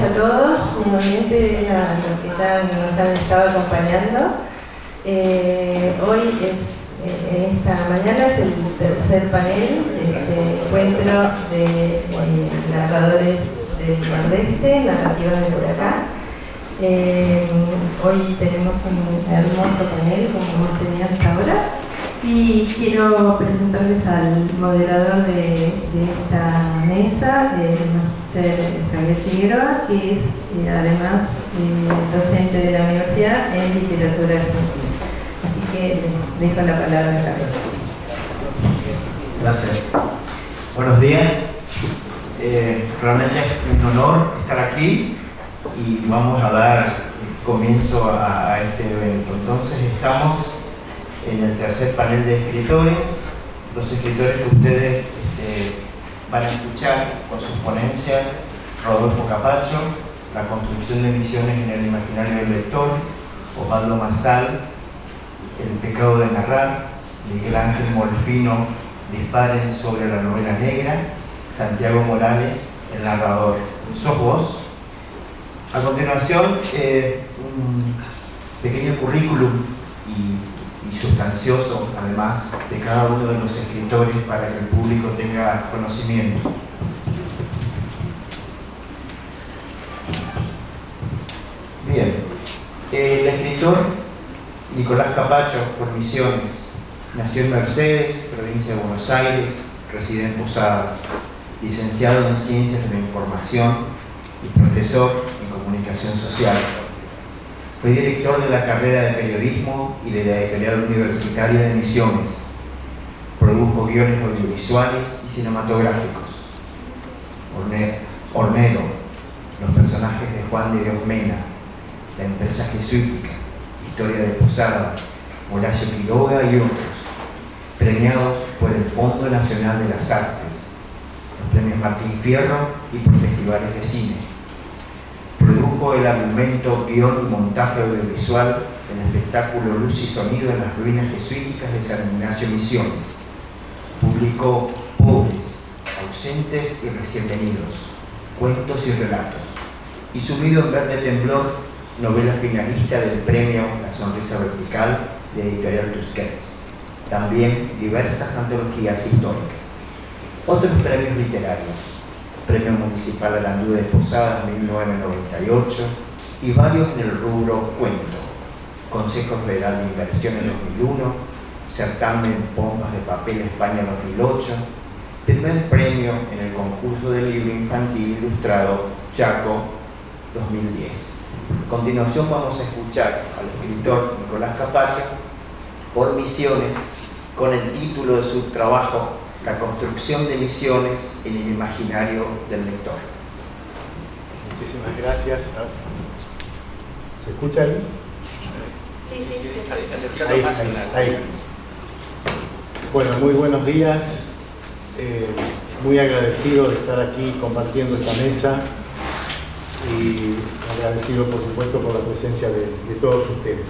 a todos, nuevamente a los que ya nos han estado acompañando. Hoy en esta mañana es el tercer panel de este encuentro de narradores del Nordeste, narrativas del huracán. Hoy tenemos un hermoso panel como hemos tenido hasta ahora. Y quiero presentarles al moderador de esta mesa, el magíster Javier Figueroa, que es además docente de la universidad en literatura argentina. Así que les dejo la palabra a Javier. Gracias. Buenos días. Realmente es un honor estar aquí y vamos a dar comienzo a este evento. Entonces estamos en el tercer panel de escritores. Los escritores que ustedes van a escuchar con sus ponencias: Rodolfo Capacho, La construcción de misiones en el imaginario del lector; Osvaldo Massal, El pecado de narrar; Miguel Ángel Molfino, Disparen sobre la novela negra; Santiago Morales, El narrador. ¿Sos vos? A continuación, un pequeño currículum y sustancioso, además, de cada uno de los escritores para que el público tenga conocimiento. Bien, el escritor Nicolás Capacho, por Misiones, nació en Mercedes, provincia de Buenos Aires, reside en Posadas, licenciado en Ciencias de la Información y profesor en Comunicación Social. Fue director de la carrera de Periodismo y de la Editorial Universitaria de Misiones. Produjo guiones audiovisuales y cinematográficos. Hornero, los personajes de Juan de Dios Mena, La empresa jesuítica, Historia de Posadas, Horacio Quiroga y otros, premiados por el Fondo Nacional de las Artes, los premios Martín Fierro y por festivales de cine. Produjo el argumento, guión y montaje audiovisual en el espectáculo Luz y Sonido en las ruinas jesuíticas de San Ignacio Misiones. Publicó Pobres, Ausentes y Recién Venidos, cuentos y relatos. Y Sumido en Verde Temblor, novela finalista del premio La Sonrisa Vertical de Editorial Tusquets. También diversas antologías históricas. Otros premios literarios: Premio Municipal Arandú de Posadas 1998 y varios en el rubro cuento: Consejo Federal de Inversión en 2001, Certamen Pompas de Papel España 2008, primer premio en el concurso del libro infantil ilustrado Chaco 2010. A continuación vamos a escuchar al escritor Nicolás Capacho por Misiones con el título de su trabajo La construcción de misiones en el imaginario del lector. Muchísimas gracias. ¿Se escucha ahí? Sí. Ahí. Bueno, muy buenos días. Muy agradecido de estar aquí compartiendo esta mesa y agradecido, por supuesto, por la presencia de todos ustedes.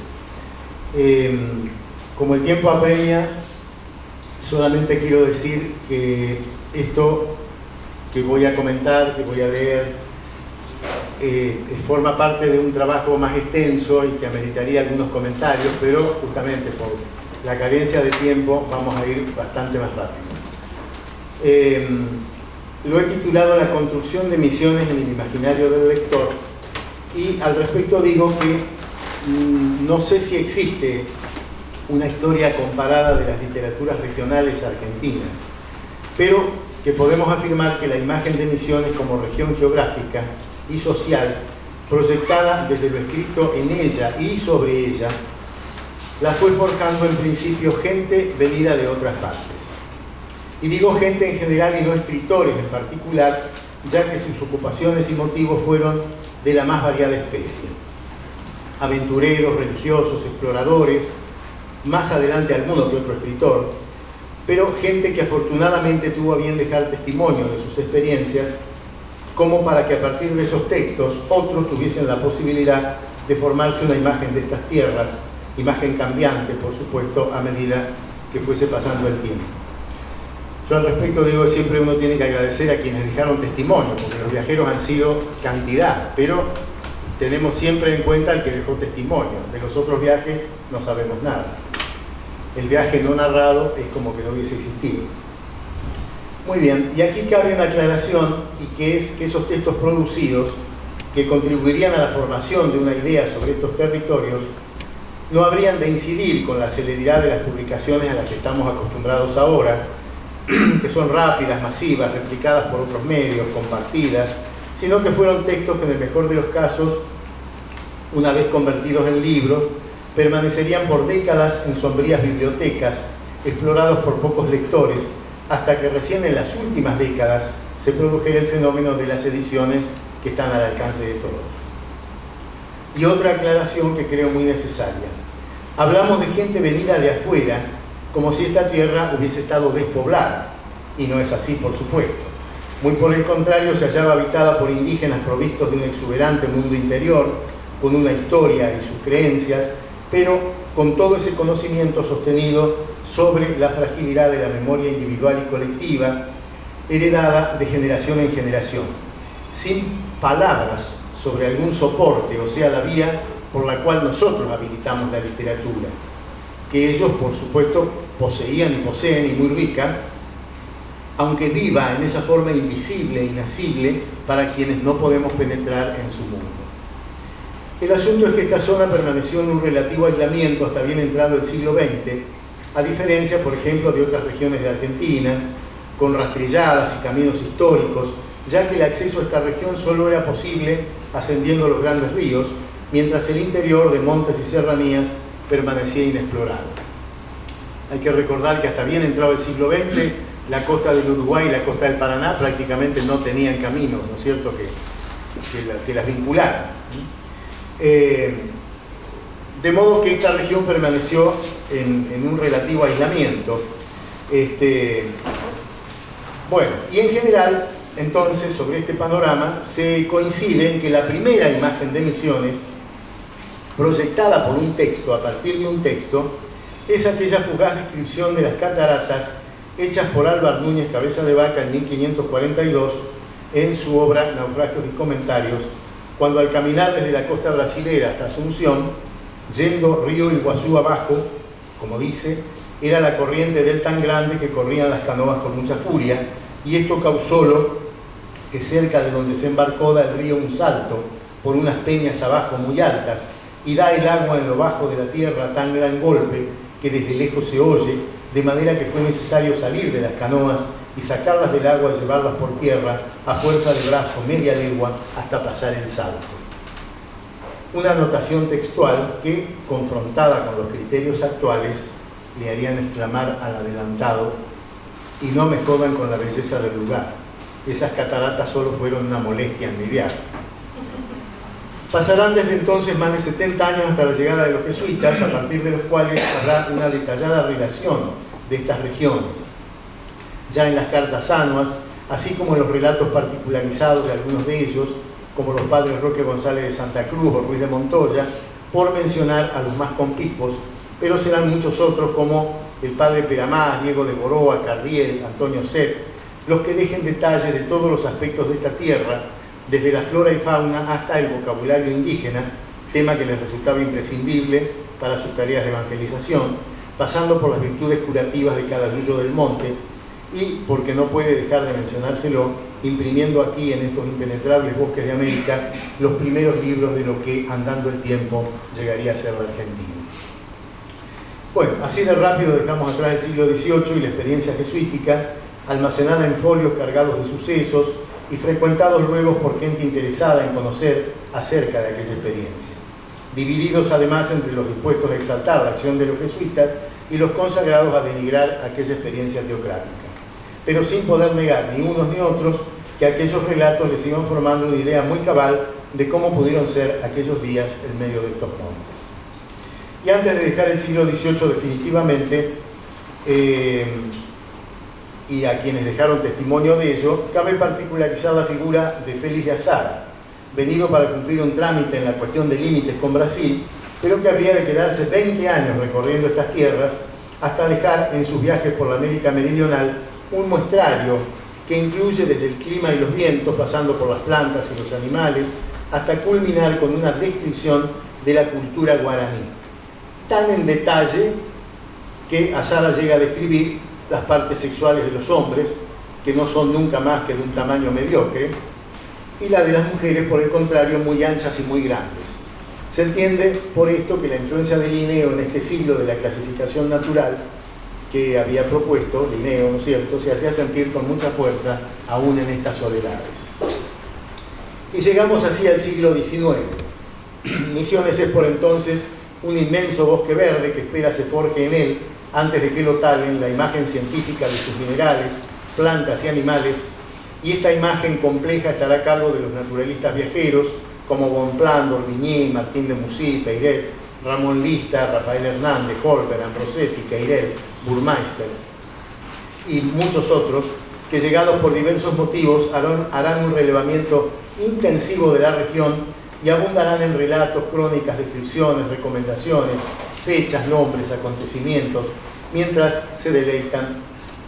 Como el tiempo apremia, solamente quiero decir que esto que voy a comentar, que voy a leer, forma parte de un trabajo más extenso y que ameritaría algunos comentarios, pero justamente por la carencia de tiempo vamos a ir bastante más rápido. Lo he titulado La construcción de misiones en el imaginario del lector, y al respecto digo que no sé si existe una historia comparada de las literaturas regionales argentinas, pero que podemos afirmar que la imagen de Misiones como región geográfica y social, proyectada desde lo escrito en ella y sobre ella, la fue forjando en principio gente venida de otras partes. Y digo gente en general y no escritores en particular, ya que sus ocupaciones y motivos fueron de la más variada especie. Aventureros, religiosos, exploradores, más adelante alguno que otro escritor, pero gente que afortunadamente tuvo a bien dejar testimonio de sus experiencias, como para que a partir de esos textos otros tuviesen la posibilidad de formarse una imagen de estas tierras, imagen cambiante, por supuesto, a medida que fuese pasando el tiempo. Yo al respecto digo que siempre uno tiene que agradecer a quienes dejaron testimonio, porque los viajeros han sido cantidad, pero tenemos siempre en cuenta al que dejó testimonio. De los otros viajes no sabemos nada. El viaje no narrado es como que no hubiese existido. Muy bien, y aquí cabe una aclaración, y que es que esos textos producidos, que contribuirían a la formación de una idea sobre estos territorios, no habrían de incidir con la celeridad de las publicaciones a las que estamos acostumbrados ahora, que son rápidas, masivas, replicadas por otros medios, compartidas, sino que fueron textos que en el mejor de los casos, una vez convertidos en libros, permanecerían por décadas en sombrías bibliotecas, explorados por pocos lectores, hasta que recién en las últimas décadas se produjera el fenómeno de las ediciones que están al alcance de todos. Y otra aclaración que creo muy necesaria. Hablamos de gente venida de afuera, como si esta tierra hubiese estado despoblada, y no es así, por supuesto. Muy por el contrario, se hallaba habitada por indígenas provistos de un exuberante mundo interior, con una historia y sus creencias, pero con todo ese conocimiento sostenido sobre la fragilidad de la memoria individual y colectiva, heredada de generación en generación, sin palabras sobre algún soporte, o sea, la vía por la cual nosotros habilitamos la literatura, que ellos, por supuesto, poseían y poseen, y muy rica, aunque viva en esa forma invisible e inasible para quienes no podemos penetrar en su mundo. El asunto es que esta zona permaneció en un relativo aislamiento hasta bien entrado el siglo XX, a diferencia, por ejemplo, de otras regiones de Argentina, con rastrilladas y caminos históricos, ya que el acceso a esta región solo era posible ascendiendo los grandes ríos, mientras el interior de montes y serranías permanecía inexplorado. Hay que recordar que hasta bien entrado el siglo XX, la costa del Uruguay y la costa del Paraná prácticamente no tenían caminos, ¿no es cierto?, que las vincularan. De modo que esta región permaneció en un relativo aislamiento. Bueno, y en general, entonces, sobre este panorama, se coincide en que la primera imagen de Misiones, proyectada por un texto, a partir de un texto, es aquella fugaz descripción de las cataratas hechas por Álvar Núñez Cabeza de Vaca en 1542 en su obra Naufragios y Comentarios, cuando al caminar desde la costa brasilera hasta Asunción, yendo río Iguazú abajo, como dice, era la corriente del tan grande que corrían las canoas con mucha furia, y esto causólo que cerca de donde se embarcó da el río un salto por unas peñas abajo muy altas, y da el agua en lo bajo de la tierra tan gran golpe que desde lejos se oye, de manera que fue necesario salir de las canoas y sacarlas del agua y llevarlas por tierra a fuerza de brazo media legua hasta pasar el salto. Una anotación textual que, confrontada con los criterios actuales, le harían exclamar al adelantado: y no me jodan con la belleza del lugar, esas cataratas solo fueron una molestia en mi viaje. Pasarán desde entonces más de 70 años hasta la llegada de los jesuitas, a partir de los cuales habrá una detallada relación de estas regiones, ya en las cartas anuas, así como en los relatos particularizados de algunos de ellos, como los padres Roque González de Santa Cruz o Ruiz de Montoya, por mencionar a los más conspicuos, pero serán muchos otros como el padre Peramás, Diego de Boroa, Cardiel, Antonio Set, los que dejen detalles de todos los aspectos de esta tierra, desde la flora y fauna hasta el vocabulario indígena, tema que les resultaba imprescindible para sus tareas de evangelización, pasando por las virtudes curativas de cada yuyo del monte, y, porque no puede dejar de mencionárselo, imprimiendo aquí en estos impenetrables bosques de América los primeros libros de lo que, andando el tiempo, llegaría a ser la Argentina. Bueno, así de rápido dejamos atrás el siglo XVIII y la experiencia jesuítica, almacenada en folios cargados de sucesos y frecuentados luego por gente interesada en conocer acerca de aquella experiencia, divididos además entre los dispuestos a exaltar la acción de los jesuitas y los consagrados a denigrar aquella experiencia teocrática, pero sin poder negar ni unos ni otros que aquellos relatos les iban formando una idea muy cabal de cómo pudieron ser aquellos días en medio de estos montes. Y antes de dejar el siglo XVIII definitivamente, y a quienes dejaron testimonio de ello, cabe particularizar la figura de Félix de Azara, venido para cumplir un trámite en la cuestión de límites con Brasil, pero que habría de quedarse 20 años recorriendo estas tierras hasta dejar en sus viajes por la América Meridional un muestrario que incluye desde el clima y los vientos, pasando por las plantas y los animales, hasta culminar con una descripción de la cultura guaraní, tan en detalle que Azara llega a describir las partes sexuales de los hombres, que no son nunca más que de un tamaño mediocre, y la de las mujeres, por el contrario, muy anchas y muy grandes. Se entiende por esto que la influencia de Linneo en este siglo de la clasificación natural que había propuesto Linneo, ¿no es cierto?, se hacía sentir con mucha fuerza aún en estas soledades. Y llegamos así al siglo XIX. Misiones es por entonces un inmenso bosque verde que espera se forje en él antes de que lo talen la imagen científica de sus minerales, plantas y animales, y esta imagen compleja estará a cargo de los naturalistas viajeros como Bonpland, D'Orbigny, Martín de Mussy, Peyret, Ramón Lista, Rafael Hernández, Holber, Ambrosetti, Queirel, Burmeister y muchos otros que, llegados por diversos motivos, harán un relevamiento intensivo de la región y abundarán en relatos, crónicas, descripciones, recomendaciones, fechas, nombres, acontecimientos, mientras se deleitan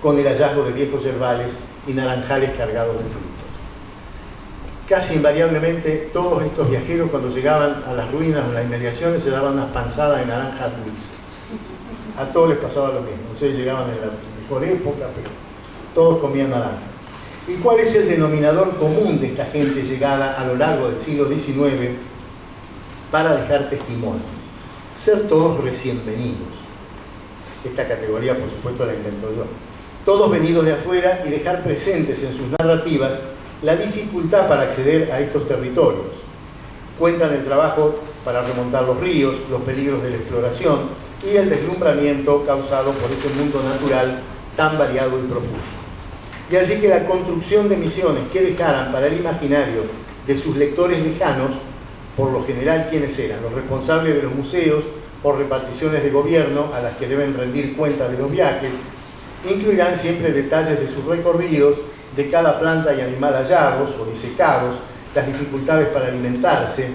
con el hallazgo de viejos yerbales y naranjales cargados de frutos. Casi invariablemente todos estos viajeros, cuando llegaban a las ruinas o las inmediaciones, se daban unas panzadas de naranjas dulces. A todos les pasaba lo mismo. Ustedes llegaban en la mejor época, pero todos comían naranja. ¿Y cuál es el denominador común de esta gente llegada a lo largo del siglo XIX para dejar testimonio? Ser todos recién venidos. Esta categoría, por supuesto, la invento yo. Todos venidos de afuera, y dejar presentes en sus narrativas la dificultad para acceder a estos territorios. Cuentan el trabajo para remontar los ríos, los peligros de la exploración y el deslumbramiento causado por ese mundo natural tan variado y profuso. Y así que la construcción de misiones que dejaran para el imaginario de sus lectores lejanos, por lo general quienes eran los responsables de los museos o reparticiones de gobierno a las que deben rendir cuenta de los viajes, incluirán siempre detalles de sus recorridos, de cada planta y animal hallados o disecados, las dificultades para alimentarse,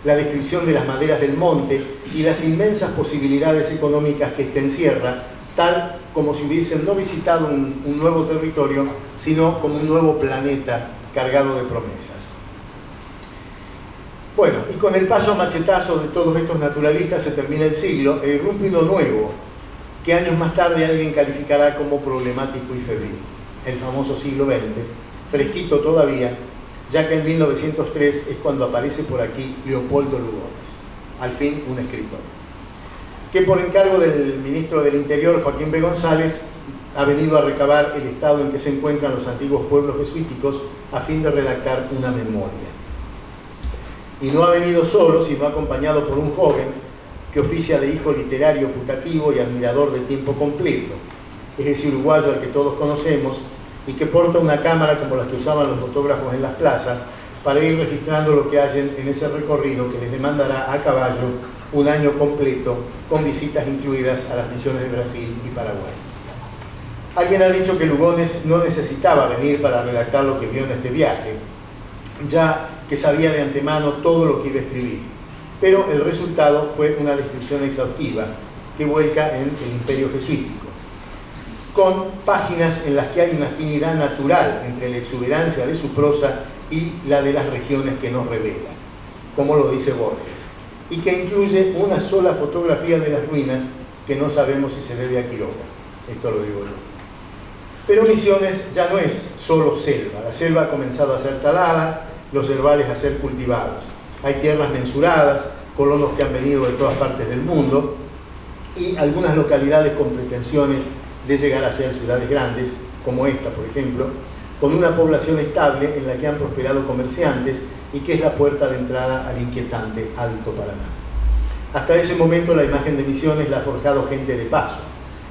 la descripción de las maderas del monte y las inmensas posibilidades económicas que éste encierra, tal como si hubiesen no visitado un nuevo territorio, sino como un nuevo planeta cargado de promesas. Bueno, y con el paso a machetazo de todos estos naturalistas se termina el siglo e irrumpe uno nuevo, que años más tarde alguien calificará como problemático y febril, el famoso siglo XX, fresquito todavía, ya que en 1903 es cuando aparece por aquí Leopoldo Lugones, al fin un escritor, que por encargo del ministro del Interior, Joaquín B. González, ha venido a recabar el estado en que se encuentran los antiguos pueblos jesuíticos a fin de redactar una memoria. Y no ha venido solo, sino acompañado por un joven que oficia de hijo literario putativo y admirador de tiempo completo. Es ese uruguayo al que todos conocemos y que porta una cámara como las que usaban los fotógrafos en las plazas para ir registrando lo que hallen en ese recorrido que les demandará a caballo un año completo, con visitas incluidas a las misiones de Brasil y Paraguay. Alguien ha dicho que Lugones no necesitaba venir para redactar lo que vio en este viaje, ya que sabía de antemano todo lo que iba a escribir, pero el resultado fue una descripción exhaustiva que vuelca en el imperio jesuítico, con páginas en las que hay una afinidad natural entre la exuberancia de su prosa y la de las regiones que nos revela, como lo dice Borges, y que incluye una sola fotografía de las ruinas que no sabemos si se debe a Quiroga. Esto lo digo yo. Pero Misiones ya no es solo selva. La selva ha comenzado a ser talada, los herbales a ser cultivados. Hay tierras mensuradas, colonos que han venido de todas partes del mundo y algunas localidades con pretensiones de llegar a ser ciudades grandes, como esta, por ejemplo, con una población estable en la que han prosperado comerciantes y que es la puerta de entrada al inquietante Alto Paraná. Hasta ese momento la imagen de Misiones la ha forjado gente de paso,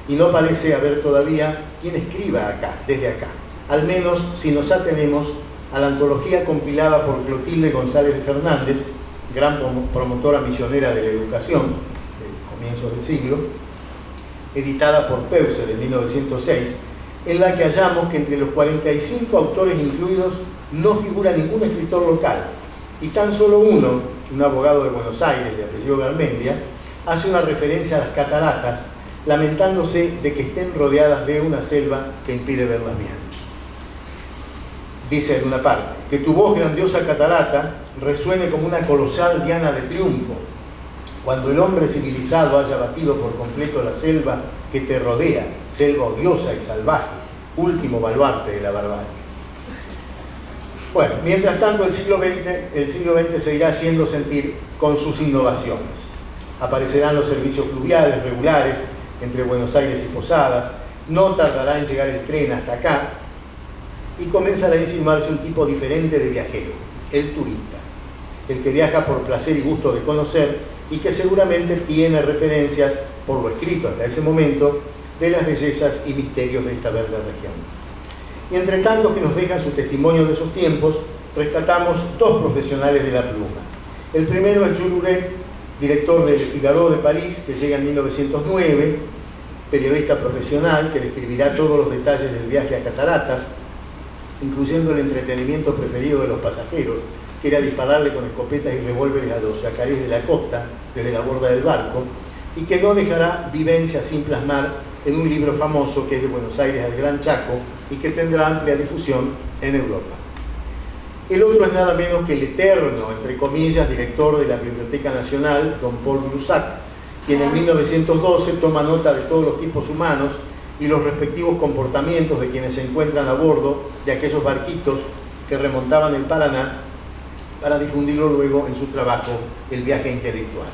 y no parece haber todavía quien escriba acá, desde acá, al menos si nos atenemos a la antología compilada por Clotilde González de Fernández, gran promotora misionera de la educación del comienzo del siglo, editada por Peuser en 1906, en la que hallamos que entre los 45 autores incluidos no figura ningún escritor local, y tan solo uno, un abogado de Buenos Aires de apellido Garmendia, hace una referencia a las cataratas, lamentándose de que estén rodeadas de una selva que impide verlas bien. Dice en una parte, que tu voz, grandiosa catarata, resuene como una colosal diana de triunfo, cuando el hombre civilizado haya batido por completo la selva que te rodea, selva odiosa y salvaje, último baluarte de la barbarie. Bueno, mientras tanto el siglo XX seguirá haciendo sentir con sus innovaciones. Aparecerán los servicios fluviales regulares entre Buenos Aires y Posadas, no tardará en llegar el tren hasta acá, y comenzará a insinuarse un tipo diferente de viajero, el turista, el que viaja por placer y gusto de conocer y que seguramente tiene referencias, por lo escrito hasta ese momento, de las bellezas y misterios de esta verde región. Y entre tanto que nos dejan su testimonio de esos tiempos, rescatamos dos profesionales de la pluma. El primero es Jules Huret, director del Figaro de París, que llega en 1909, periodista profesional que describirá todos los detalles del viaje a Cataratas, incluyendo el entretenimiento preferido de los pasajeros, que era dispararle con escopetas y revólveres a los yacarés de la costa desde la borda del barco, y que no dejará vivencias sin plasmar en un libro famoso que es de Buenos Aires al Gran Chaco y que tendrá amplia difusión en Europa. El otro es nada menos que el eterno, entre comillas, director de la Biblioteca Nacional, don Paul Broussat, quien en 1912 toma nota de todos los tipos humanos y los respectivos comportamientos de quienes se encuentran a bordo de aquellos barquitos que remontaban el Paraná para difundirlo luego en su trabajo El viaje intelectual.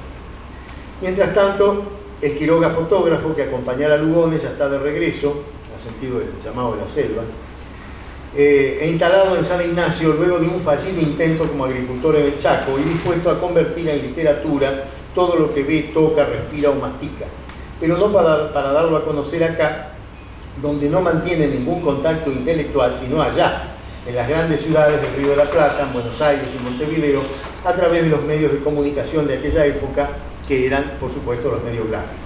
Mientras tanto, el Quiroga fotógrafo que acompañara a Lugones ya está de regreso, a sentido del llamado de la selva, e instalado en San Ignacio luego de un fallido intento como agricultor en el Chaco y dispuesto a convertir en literatura todo lo que ve, toca, respira o mastica, pero no para darlo a conocer acá, donde no mantiene ningún contacto intelectual, sino allá, en las grandes ciudades del Río de la Plata, en Buenos Aires y Montevideo, a través de los medios de comunicación de aquella época, que eran, por supuesto, los medios gráficos.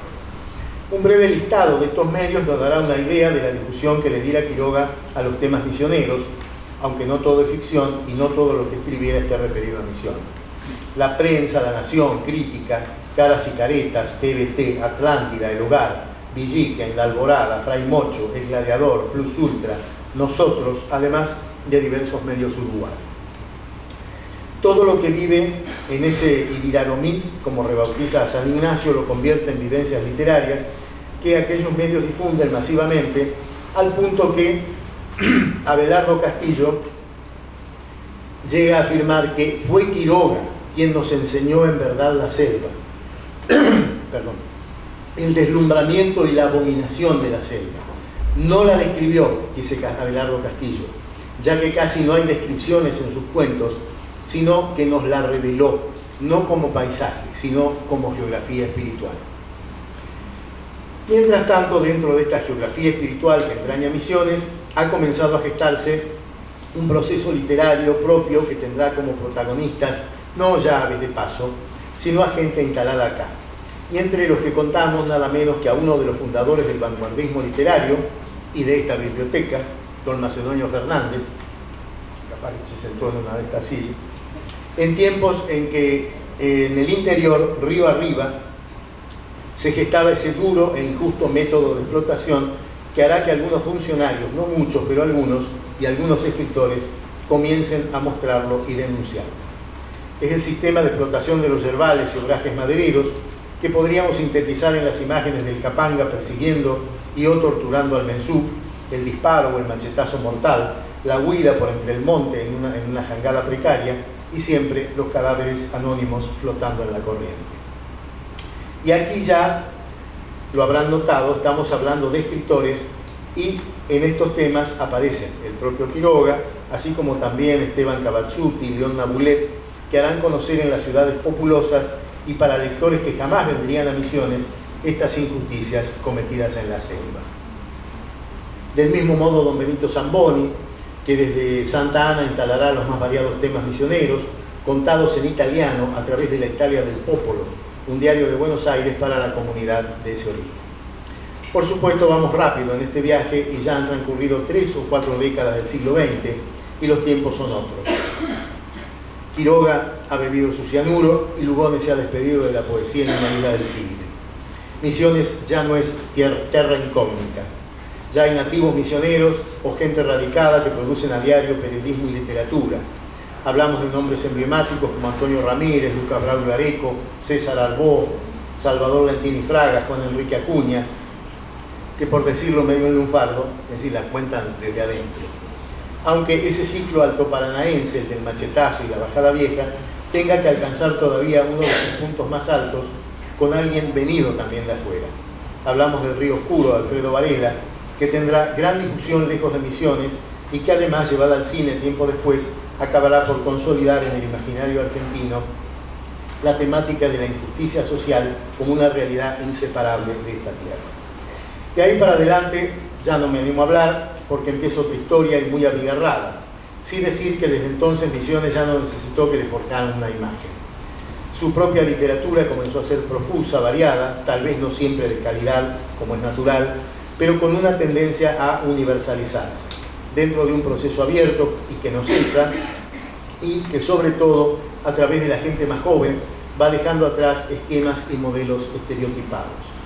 Un breve listado de estos medios nos dará una idea de la difusión que le diera Quiroga a los temas misioneros, aunque no todo es ficción y no todo lo que escribiera esté referido a misión. La Prensa, La Nación, Crítica, Caras y Caretas, PBT, Atlántida, El Hogar, Villiquen, La Alborada, Fray Mocho, El Gladiador, Plus Ultra, Nosotros, además de diversos medios uruguayos. Todo lo que vive en ese Ibiraromí, como rebautiza a San Ignacio, lo convierte en vivencias literarias que aquellos medios difunden masivamente, al punto que Abelardo Castillo llega a afirmar que fue Quiroga quien nos enseñó en verdad la selva, perdón, el deslumbramiento y la abominación de la selva. No la describió, dice Abelardo Castillo, ya que casi no hay descripciones en sus cuentos, sino que nos la reveló, no como paisaje, sino como geografía espiritual. Mientras tanto, dentro de esta geografía espiritual que entraña Misiones, ha comenzado a gestarse un proceso literario propio que tendrá como protagonistas no ya aves de paso, sino a gente instalada acá. Y entre los que contamos nada menos que a uno de los fundadores del vanguardismo literario y de esta biblioteca, don Macedonio Fernández, capaz que se sentó en una de estas sillas, en tiempos en que en el interior, río arriba, se gestaba ese duro e injusto método de explotación que hará que algunos funcionarios, no muchos, pero algunos, y algunos escritores, comiencen a mostrarlo y denunciarlo. Es el sistema de explotación de los yerbales y obrajes madereros que podríamos sintetizar en las imágenes del capanga persiguiendo y o torturando al mensú, el disparo o el machetazo mortal, la huida por entre el monte en una jangada precaria y siempre los cadáveres anónimos flotando en la corriente. Y aquí ya, lo habrán notado, estamos hablando de escritores y en estos temas aparecen el propio Quiroga, así como también Esteban Cavazzuti y León Nabulet, que harán conocer en las ciudades populosas y para lectores que jamás vendrían a Misiones estas injusticias cometidas en la selva. Del mismo modo, don Benito Zamboni, que desde Santa Ana instalará los más variados temas misioneros, contados en italiano a través de la Italia del Popolo, un diario de Buenos Aires para la comunidad de ese origen. Por supuesto, vamos rápido en este viaje y ya han transcurrido 3 o 4 décadas del siglo XX y los tiempos son otros. Quiroga ha bebido su cianuro y Lugones se ha despedido de la poesía en la Humanidad del Tigre. Misiones ya no es terra incógnita. Ya hay nativos misioneros o gente radicada que producen a diario periodismo y literatura. Hablamos de nombres emblemáticos como Antonio Ramírez, Lucas Braulio Areco, César Arbó, Salvador Lentini Fraga, Juan Enrique Acuña, que por decirlo medio en un fardo, es decir, las cuentan desde adentro. Aunque ese ciclo altoparanaense, el del machetazo y la bajada vieja, tenga que alcanzar todavía uno de sus puntos más altos con alguien venido también de afuera. Hablamos del Río Oscuro, Alfredo Varela, que tendrá gran difusión lejos de Misiones y que además, llevada al cine tiempo después, acabará por consolidar en el imaginario argentino la temática de la injusticia social como una realidad inseparable de esta tierra. De ahí para adelante ya no me animo a hablar porque empieza otra historia y muy abigarrada. Sí decir que desde entonces Misiones ya no necesitó que le forjaran una imagen. Su propia literatura comenzó a ser profusa, variada, tal vez no siempre de calidad como es natural, pero con una tendencia a universalizarse, dentro de un proceso abierto y que no cesa, y que sobre todo, a través de la gente más joven, va dejando atrás esquemas y modelos estereotipados.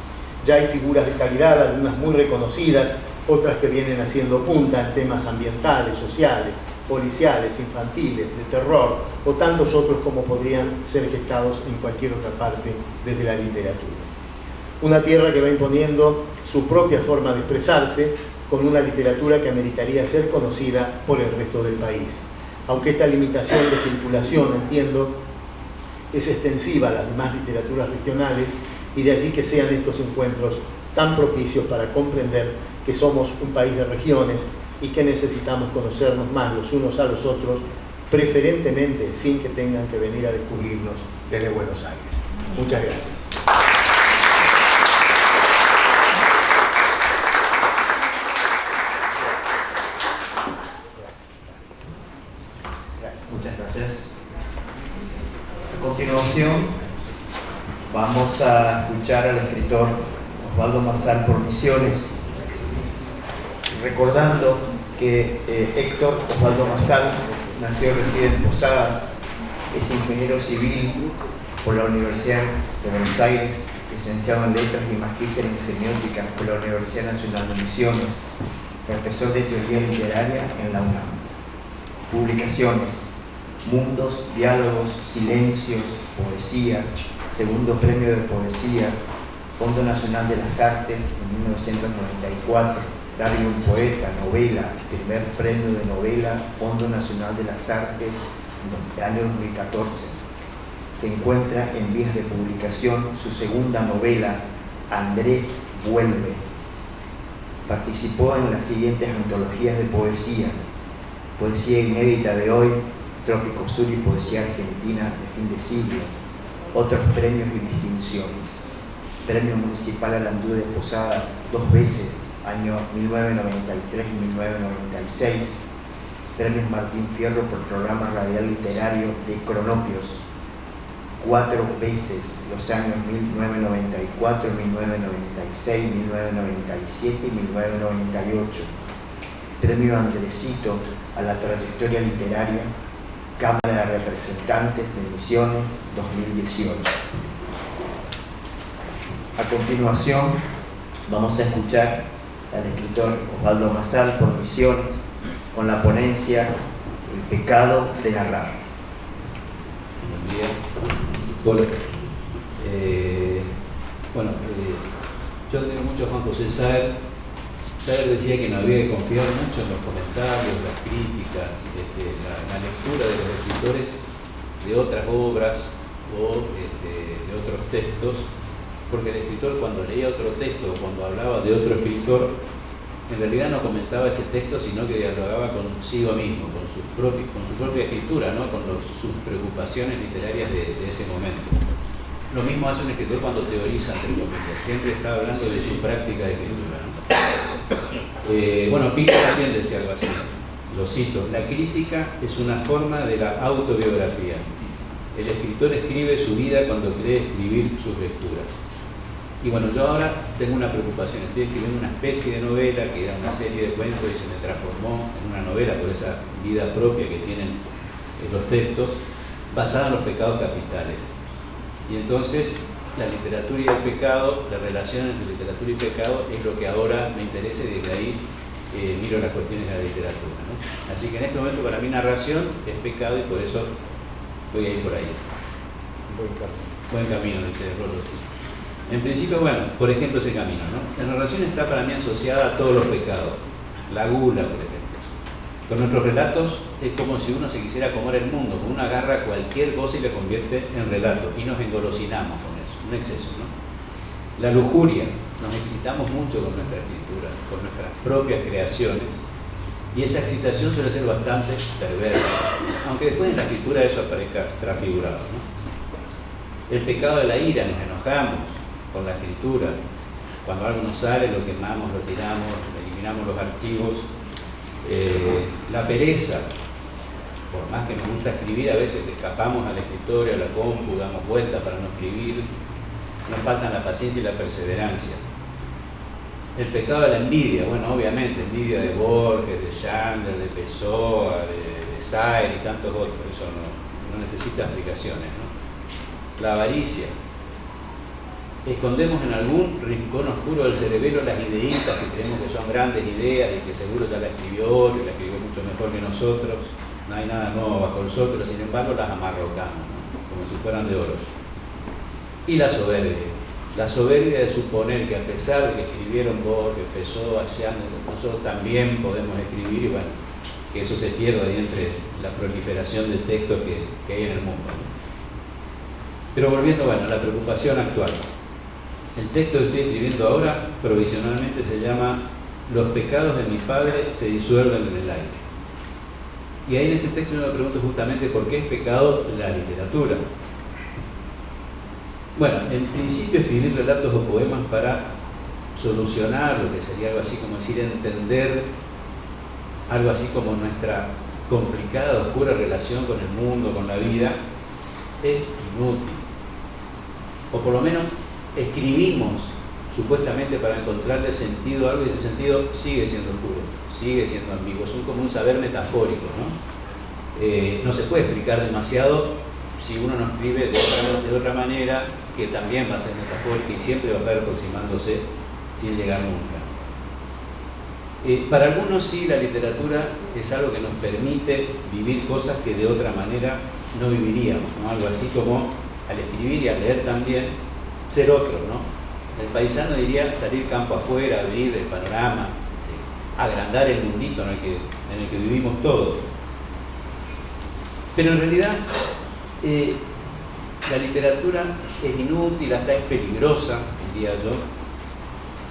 Ya hay figuras de calidad, algunas muy reconocidas, otras que vienen haciendo punta en temas ambientales, sociales, policiales, infantiles, de terror, o tantos otros como podrían ser gestados en cualquier otra parte desde la literatura. Una tierra que va imponiendo su propia forma de expresarse con una literatura que ameritaría ser conocida por el resto del país. Aunque esta limitación de circulación, entiendo, es extensiva a las demás literaturas regionales, y de allí que sean estos encuentros tan propicios para comprender que somos un país de regiones y que necesitamos conocernos más los unos a los otros, preferentemente sin que tengan que venir a descubrirnos desde Buenos Aires. Muchas gracias. Muchas gracias. A continuación, vamos a escuchar al escritor Osvaldo Mazal por Misiones, recordando que Héctor Osvaldo Mazal nació y reside en Posadas, es ingeniero civil por la Universidad de Buenos Aires, licenciado en Letras y magíster en Semiótica por la Universidad Nacional de Misiones, profesor de Teoría Literaria en la UNAM. Publicaciones: Mundos, Diálogos, Silencios, Poesía, Segundo Premio de Poesía, Fondo Nacional de las Artes en 1994, Darle un poeta, novela, Primer Premio de Novela, Fondo Nacional de las Artes en el año 2014. Se encuentra en vías de publicación su segunda novela, Andrés Vuelve. Participó en las siguientes antologías de poesía: Poesía Inédita de Hoy, Trópico Sur y Poesía Argentina de Fin de Siglo. Otros premios y distinciones: Premio Municipal Alandú de Posadas 2 veces, año 1993 y 1996. Premios Martín Fierro por Programa Radial Literario de Cronopios 4 veces, los años 1994, 1996, 1997 y 1998. Premio Andresito a la trayectoria literaria, Cámara de Representantes de Misiones 2018. A continuación, vamos a escuchar al escritor Osvaldo Mazal por Misiones con la ponencia El pecado de narrar. Buen día. Bueno, yo tengo mucho a Juan José Saer. Saer decía que no había que confiar mucho en los comentarios, las críticas, la lectura de los escritores de otras obras o de otros textos, porque el escritor, cuando leía otro texto o cuando hablaba de otro escritor, en realidad no comentaba ese texto, sino que dialogaba consigo mismo, con su propia escritura, ¿no? Con sus preocupaciones literarias de ese momento. Lo mismo hace un escritor cuando teoriza, entre comillas, siempre está hablando de su práctica de escritura, ¿no? Bueno, Pino también decía algo así, lo cito: la crítica es una forma de la autobiografía. El escritor escribe su vida cuando cree escribir sus lecturas. Y bueno, yo ahora tengo una preocupación, estoy escribiendo una especie de novela que era una serie de cuentos y se me transformó en una novela por esa vida propia que tienen los textos, basada en los pecados capitales. Y entonces la literatura y el pecado, la relación entre literatura y pecado es lo que ahora me interesa y desde ahí miro las cuestiones de la literatura, ¿no? Así que en este momento para mí narración es pecado y por eso voy a ir por ahí. Buen camino, dice Rollo, sí. En principio, bueno, por ejemplo ese camino, ¿no? La narración está para mí asociada a todos los pecados. La gula, por ejemplo. Con nuestros relatos es como si uno se quisiera comer el mundo, uno agarra cualquier cosa y la convierte en relato y nos engolosinamos con eso, un exceso, ¿no? La lujuria, nos excitamos mucho con nuestra escritura, con nuestras propias creaciones y esa excitación suele ser bastante perversa, aunque después en la escritura eso aparezca transfigurado, ¿no? El pecado de la ira, nos enojamos con la escritura, cuando algo nos sale lo quemamos, lo tiramos, eliminamos los archivos. La pereza, por más que nos gusta escribir, a veces escapamos al escritorio, a la compu, damos vueltas para no escribir, nos faltan la paciencia y la perseverancia. El pecado de la envidia, bueno, obviamente, envidia de Borges, de Chandler, de Pessoa, de Saer y tantos otros, eso no necesita explicaciones, ¿no? La avaricia. Escondemos en algún rincón oscuro del cerebelo las ideitas que creemos que son grandes ideas y que seguro ya la escribió, que la escribió mucho mejor que nosotros. No hay nada nuevo bajo el sol, pero sin embargo las amarrocamos, ¿no? Como si fueran de oro. Y la soberbia. La soberbia de suponer que a pesar de que escribieron Borges, Pessoa, Chandler, nosotros también podemos escribir y bueno, que eso se pierda ahí entre la proliferación de textos que hay en el mundo, ¿no? Pero volviendo, bueno, a la preocupación actual. El texto que estoy escribiendo ahora, provisionalmente, se llama Los pecados de mi padre se disuelven en el aire. Y ahí en ese texto yo me pregunto justamente por qué es pecado la literatura. Bueno, en principio escribir relatos o poemas para solucionar lo que sería algo así como decir entender algo así como nuestra complicada, oscura relación con el mundo, con la vida, es inútil. O por lo menos escribimos supuestamente para encontrarle sentido a algo y ese sentido sigue siendo oscuro, sigue siendo ambiguo, es como un saber metafórico, ¿no? No se puede explicar demasiado si uno no escribe de otra manera, que también va a ser metafórica y siempre va a estar aproximándose sin llegar nunca. Para algunos sí, la literatura es algo que nos permite vivir cosas que de otra manera no viviríamos, ¿no? Algo así como al escribir y al leer también ser otro, ¿no? El paisano diría salir campo afuera, abrir el panorama, agrandar el mundito en el que vivimos todos. Pero en realidad la literatura es inútil, hasta es peligrosa, diría yo,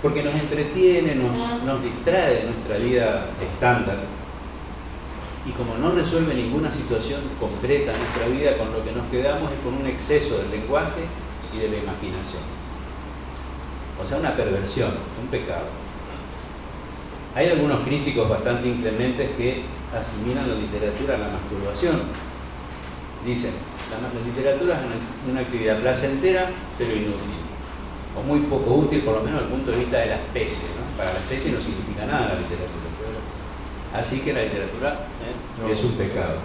porque nos entretiene, nos distrae de nuestra vida estándar y como no resuelve ninguna situación concreta en nuestra vida, con lo que nos quedamos es con un exceso del lenguaje y de la imaginación. O sea, una perversión, un pecado. Hay algunos críticos bastante inclementes que asimilan la literatura a la masturbación. Dicen, la literatura es una actividad placentera pero inútil, o muy poco útil, por lo menos desde el punto de vista de la especie, ¿no? Para la especie no significa nada la literatura. Así que la literatura es un pecado.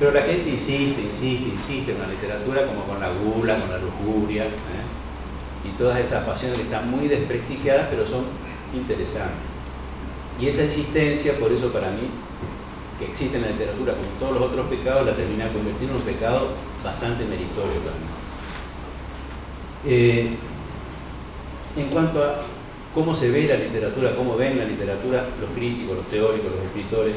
Pero la gente insiste en la literatura como con la gula, con la lujuria, y todas esas pasiones que están muy desprestigiadas pero son interesantes. Y esa insistencia, por eso para mí, que existe en la literatura como todos los otros pecados, la termina convirtiendo en un pecado bastante meritorio para mí. En cuanto a cómo se ve la literatura, cómo ven la literatura los críticos, los teóricos, los escritores,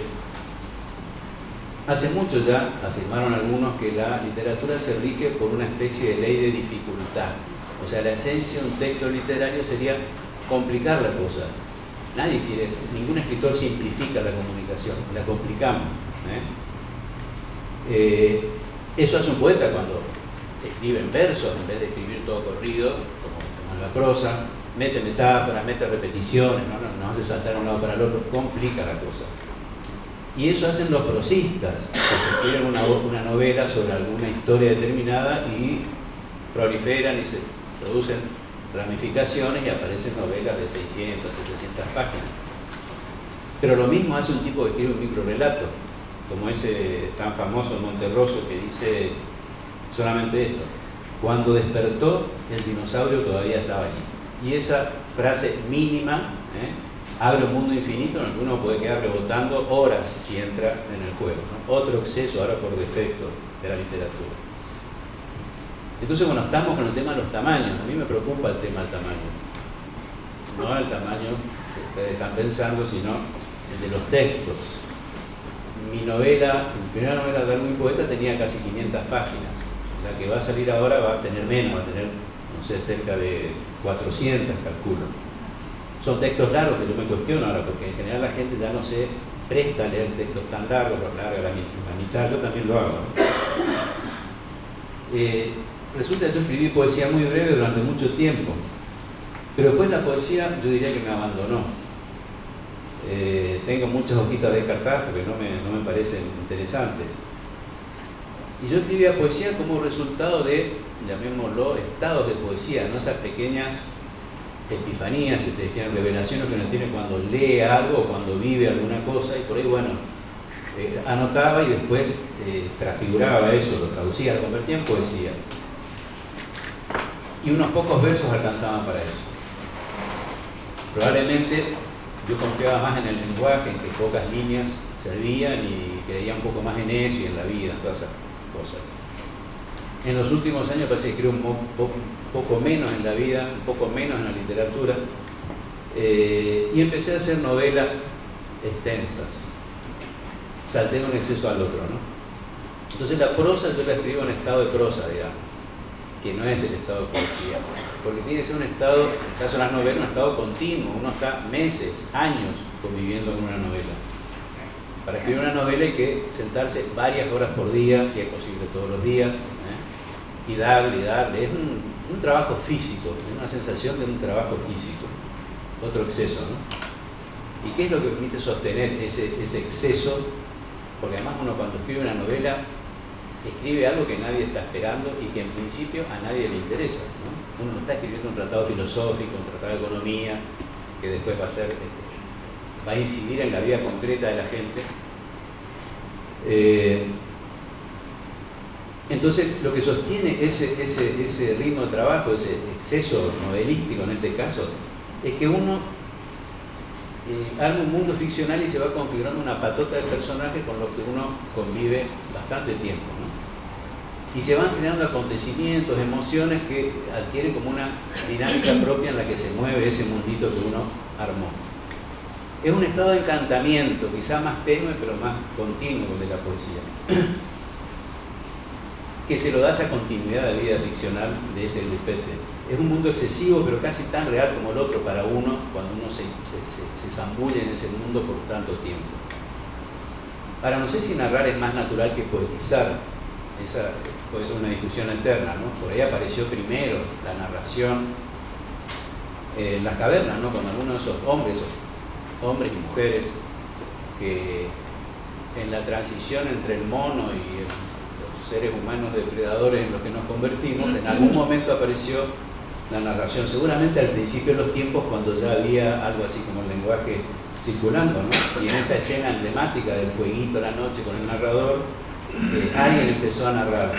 hace mucho ya afirmaron algunos que la literatura se rige por una especie de ley de dificultad. O sea, la esencia de un texto literario sería complicar la cosa. Nadie quiere, ningún escritor simplifica la comunicación, la complicamos. Eso hace un poeta cuando escribe en versos en vez de escribir todo corrido, como en la prosa, mete metáforas, mete repeticiones, no hace saltar de un lado para el otro, complica la cosa. Y eso hacen los prosistas, que escriben una novela sobre alguna historia determinada y proliferan y se producen ramificaciones y aparecen novelas de 600, 700 páginas. Pero lo mismo hace un tipo que escribe un microrelato, como ese tan famoso Monterroso que dice solamente esto: Cuando despertó, el dinosaurio todavía estaba allí. Y esa frase mínima abre un mundo infinito en el que uno puede quedar rebotando horas si entra en el juego, ¿no? Otro exceso ahora por defecto de la literatura. Entonces, bueno, estamos con el tema de los tamaños. A mí me preocupa el tema del tamaño. No el tamaño que ustedes están pensando, sino el de los textos. Mi novela, mi primera novela de Darwin Poeta tenía casi 500 páginas. La que va a salir ahora va a tener menos, va a tener, no sé, cerca de 400, calculo. Son textos largos que yo me cuestiono ahora, porque en general la gente ya no se presta a leer textos tan largos, los larga la mitad, yo también lo hago. Resulta que yo escribí poesía muy breve durante mucho tiempo, pero después la poesía yo diría que me abandonó. Tengo muchas hojitas descartadas porque no me parecen interesantes. Y yo escribía poesía como resultado de, llamémoslo, estados de poesía, ¿no? Esas pequeñas epifanías, si ustedes quieren, revelaciones que uno tiene cuando lee algo o cuando vive alguna cosa, y por ahí, bueno, anotaba y después transfiguraba eso, lo traducía, lo convertía en poesía. Y unos pocos versos alcanzaban para eso. Probablemente yo confiaba más en el lenguaje, en que pocas líneas servían y creía un poco más en eso y en la vida, en todas esas cosas. En los últimos años parece que creo un poco menos en la vida, un poco menos en la literatura, y empecé a hacer novelas extensas. Salté de un exceso al otro, ¿no? Entonces la prosa yo la escribo en estado de prosa, digamos, que no es el estado de poesía, porque tiene que ser un estado, en el caso de las novelas, un estado continuo. Uno está meses, años conviviendo con una novela. Para escribir una novela hay que sentarse varias horas por día, si es posible todos los días, y darle. Es un trabajo físico, es una sensación de un trabajo físico. Otro exceso, ¿no? ¿Y qué es lo que permite sostener ese exceso? Porque además uno cuando escribe una novela escribe algo que nadie está esperando y que en principio a nadie le interesa, ¿no? Uno no está escribiendo un tratado filosófico, un tratado de economía, que después va a incidir en la vida concreta de la gente. Entonces, lo que sostiene ese ritmo de trabajo, ese exceso novelístico en este caso, es que uno arma un mundo ficcional y se va configurando una patota de personajes con los que uno convive bastante tiempo, ¿no? Y se van generando acontecimientos, emociones que adquieren como una dinámica propia en la que se mueve ese mundito que uno armó. Es un estado de encantamiento, quizá más tenue, pero más continuo de la poesía, que se lo da esa continuidad de vida ficcional de ese grupete. Es un mundo excesivo, pero casi tan real como el otro para uno, cuando uno se zambulle en ese mundo por tanto tiempo. Ahora, no sé si narrar es más natural que poetizar. Esa puede ser una discusión eterna, ¿no? Por ahí apareció primero la narración en las cavernas, ¿no? Con algunos de esos hombres y mujeres que en la transición entre el mono y los seres humanos depredadores en los que nos convertimos, en algún momento apareció la narración, seguramente al principio de los tiempos cuando ya había algo así como el lenguaje circulando, ¿no? Y en esa escena emblemática del fueguito a la noche con el narrador, alguien empezó a narrar.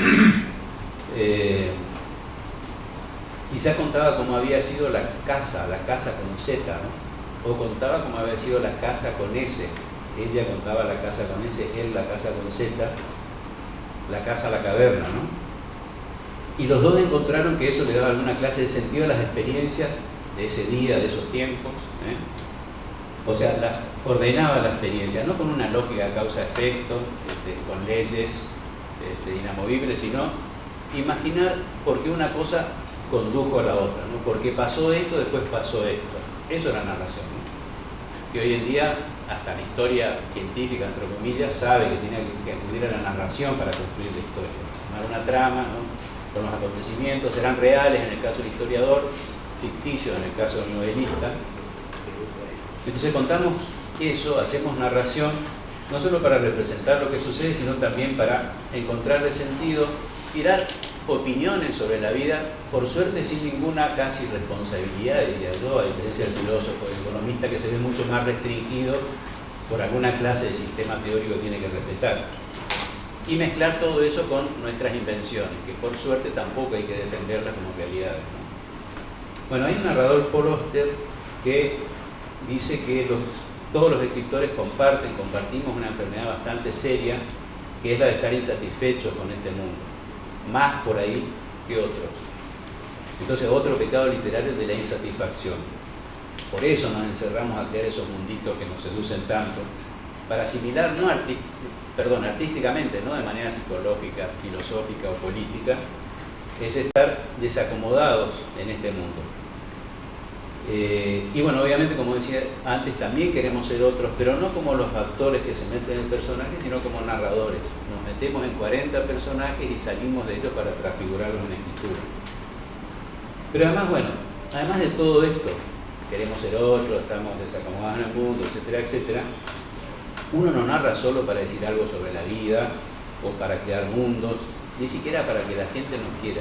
Quizá contaba cómo había sido la casa con Z, ¿no? O contaba cómo había sido la casa con S. Ella contaba la casa con S, él la casa con Z, la casa a la caverna, ¿no? Y los dos encontraron que eso le daba alguna clase de sentido a las experiencias de ese día, de esos tiempos, ¿eh? O sea, ordenaba la experiencia, no con una lógica causa-efecto, con leyes inamovibles, sino imaginar por qué una cosa condujo a la otra, ¿no? Porque pasó esto, después pasó esto. Eso era narración, ¿no? Que hoy en día hasta la historia científica, entre comillas, sabe que tiene que acudir a la narración para construir la historia. Tomar una trama, ¿no? Con los acontecimientos, serán reales en el caso del historiador, ficticios en el caso del novelista. Entonces contamos eso, hacemos narración, no solo para representar lo que sucede, sino también para encontrarle sentido, tirar opiniones sobre la vida, por suerte sin ninguna casi responsabilidad, diría yo, a diferencia del filósofo, del economista, que se ve mucho más restringido por alguna clase de sistema teórico que tiene que respetar. y mezclar todo eso con nuestras invenciones, que por suerte tampoco hay que defenderlas como realidades, ¿no? Bueno, hay un narrador, Paul Auster, que dice que todos los escritores compartimos una enfermedad bastante seria, que es la de estar insatisfechos con este mundo, más por ahí que otros. Entonces, otro pecado literario es de la insatisfacción. Por eso nos encerramos a crear esos munditos que nos seducen tanto, para asimilar, artísticamente, no de manera psicológica, filosófica o política, es estar desacomodados en este mundo. Y bueno, obviamente, como decía antes, también queremos ser otros, pero no como los actores que se meten en el personaje, sino como narradores. Nos metemos en 40 personajes y salimos de ellos para transfigurarlos en la escritura. Pero además, bueno, además de todo esto, queremos ser otros, estamos desacomodados en el mundo, etcétera, etcétera. Uno no narra solo para decir algo sobre la vida o para crear mundos, ni siquiera para que la gente nos quiera.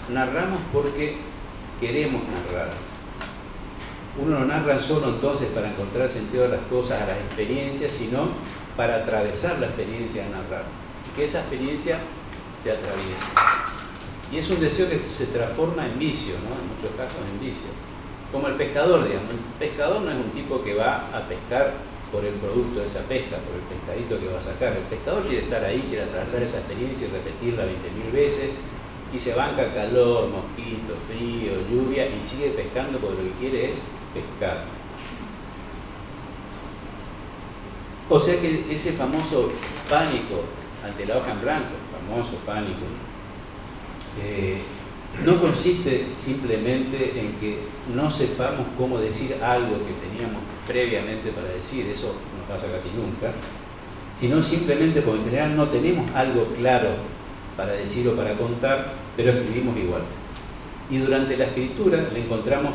Narramos porque queremos narrar. Uno no narra solo entonces para encontrar sentido a las cosas, a las experiencias, sino para atravesar la experiencia de narrar. Y que esa experiencia te atraviese. Y es un deseo que se transforma en vicio, ¿no? En muchos casos en vicio. Como el pescador, digamos. El pescador no es un tipo que va a pescar por el producto de esa pesca, por el pescadito que va a sacar. El pescador quiere estar ahí, quiere atravesar esa experiencia y repetirla 20.000 veces, y se banca calor, mosquito, frío, lluvia, y sigue pescando porque lo que quiere es pescar. O sea que ese famoso pánico ante la hoja en blanco, famoso pánico, no consiste simplemente en que no sepamos cómo decir algo que teníamos previamente para decir, eso no pasa casi nunca, sino simplemente porque en general no tenemos algo claro para decir o para contar, pero escribimos igual. Y durante la escritura le encontraremos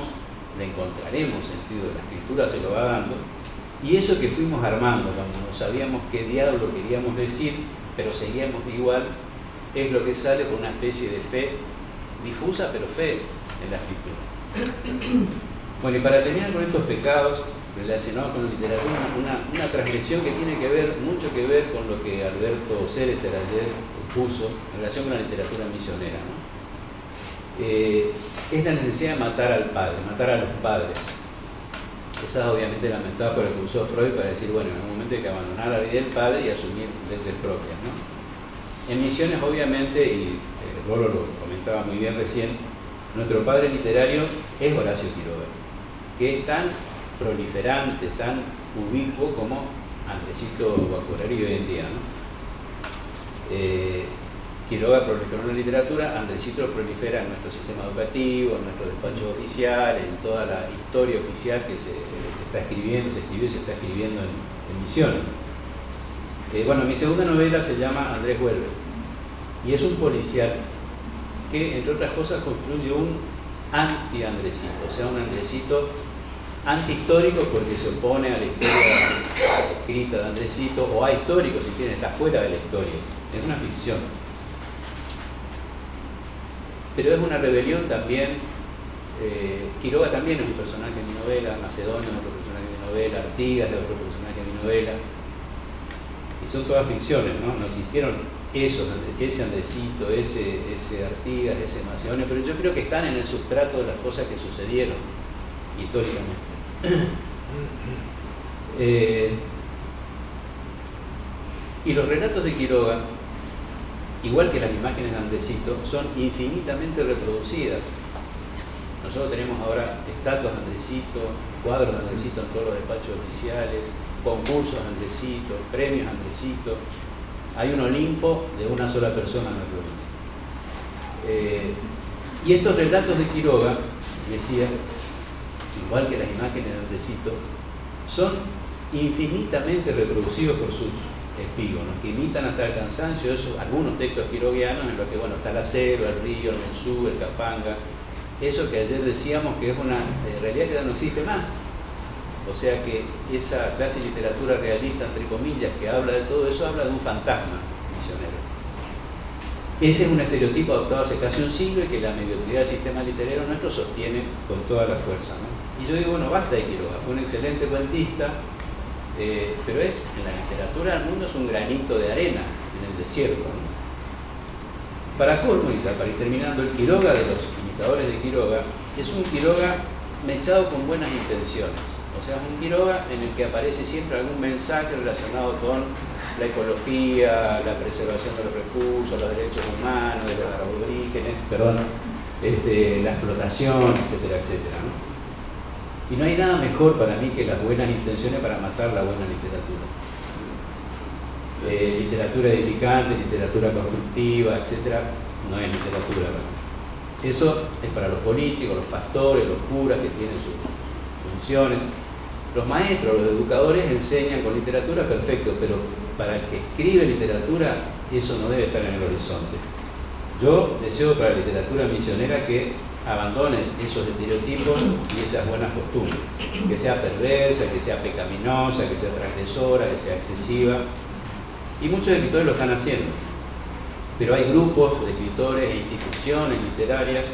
sentido, la escritura se lo va dando, y eso que fuimos armando cuando no sabíamos qué diablo queríamos decir, pero seguíamos igual, es lo que sale por una especie de fe difusa, pero fe en la escritura. Bueno, y para terminar con estos pecados relacionados con la literatura, una transgresión que tiene mucho que ver con lo que Alberto Sereter ayer puso en relación con la literatura misionera, ¿no? Es la necesidad de matar al padre, matar a los padres. Esa es obviamente la metáfora que usó Freud para decir, bueno, en un momento hay que abandonar la vida del padre y asumir leyes propias, ¿no? En Misiones, obviamente, y Lolo lo comentaba muy bien recién, nuestro padre literario es Horacio Quiroga, que es tan proliferante, tan ubicuo como Andresito Guacorari hoy en día, ¿no? Quiroga proliferó en la literatura, Andresito prolifera en nuestro sistema educativo, en nuestro despacho oficial, en toda la historia oficial que se escribió y se está escribiendo en Misiones. Bueno, mi segunda novela se llama Andrés Vuelve, y es un policial que, entre otras cosas, construye un anti-Andresito, o sea, un Andresito antihistórico porque se opone a la historia escrita de Andresito, o a histórico si quieren, está fuera de la historia, es una ficción. Pero es una rebelión también. Quiroga también es un personaje de mi novela, Macedonio es otro personaje de mi novela, Artigas es otro personaje de mi novela, y son todas ficciones, ¿no? No existieron ese Andresito, ese Artigas, ese Macedonio, pero yo creo que están en el sustrato de las cosas que sucedieron históricamente. Y los relatos de Quiroga, igual que las imágenes de Andresito, son infinitamente reproducidas. Nosotros tenemos ahora estatuas de Andresito, cuadros de Andresito en todos los despachos oficiales, concursos de Andresito, premios de Andresito. Hay un Olimpo de una sola persona en la provincia. Y estos relatos de Quiroga, decía, igual que las imágenes de Andresito, son infinitamente reproducidos por sus epígonos, que imitan hasta el cansancio algunos textos quiroguianos en los que, bueno, está la selva, el río, el mensú, el capanga, eso que ayer decíamos que es una realidad que ya no existe más. O sea que esa clase de literatura realista, entre comillas, que habla de todo eso, habla de un fantasma misionero. Ese es un estereotipo adoptado hace casi un siglo y que la mediocridad del sistema literario nuestro sostiene con toda la fuerza, ¿no? Y yo digo, bueno, basta de Quiroga, fue un excelente cuentista, pero en la literatura del mundo es un granito de arena, el desierto, ¿no? Para colmo, y para ir terminando, el Quiroga de los imitadores de Quiroga es un Quiroga mechado con buenas intenciones. O sea, es un Quiroga en el que aparece siempre algún mensaje relacionado con la ecología, la preservación de los recursos, los derechos humanos, de los aborígenes, la explotación, etcétera, etcétera, ¿no? Y no hay nada mejor para mí que las buenas intenciones para matar la buena literatura. Literatura edificante, literatura constructiva, etcétera, no es literatura, ¿no? Eso es para los políticos, los pastores, los curas que tienen sus funciones. Los maestros, los educadores enseñan con literatura, perfecto, pero para el que escribe literatura, eso no debe estar en el horizonte. Yo deseo para la literatura misionera que abandonen esos estereotipos y esas buenas costumbres, que sea perversa, que sea pecaminosa, que sea transgresora, que sea excesiva. Y muchos escritores lo están haciendo, pero hay grupos de escritores e instituciones literarias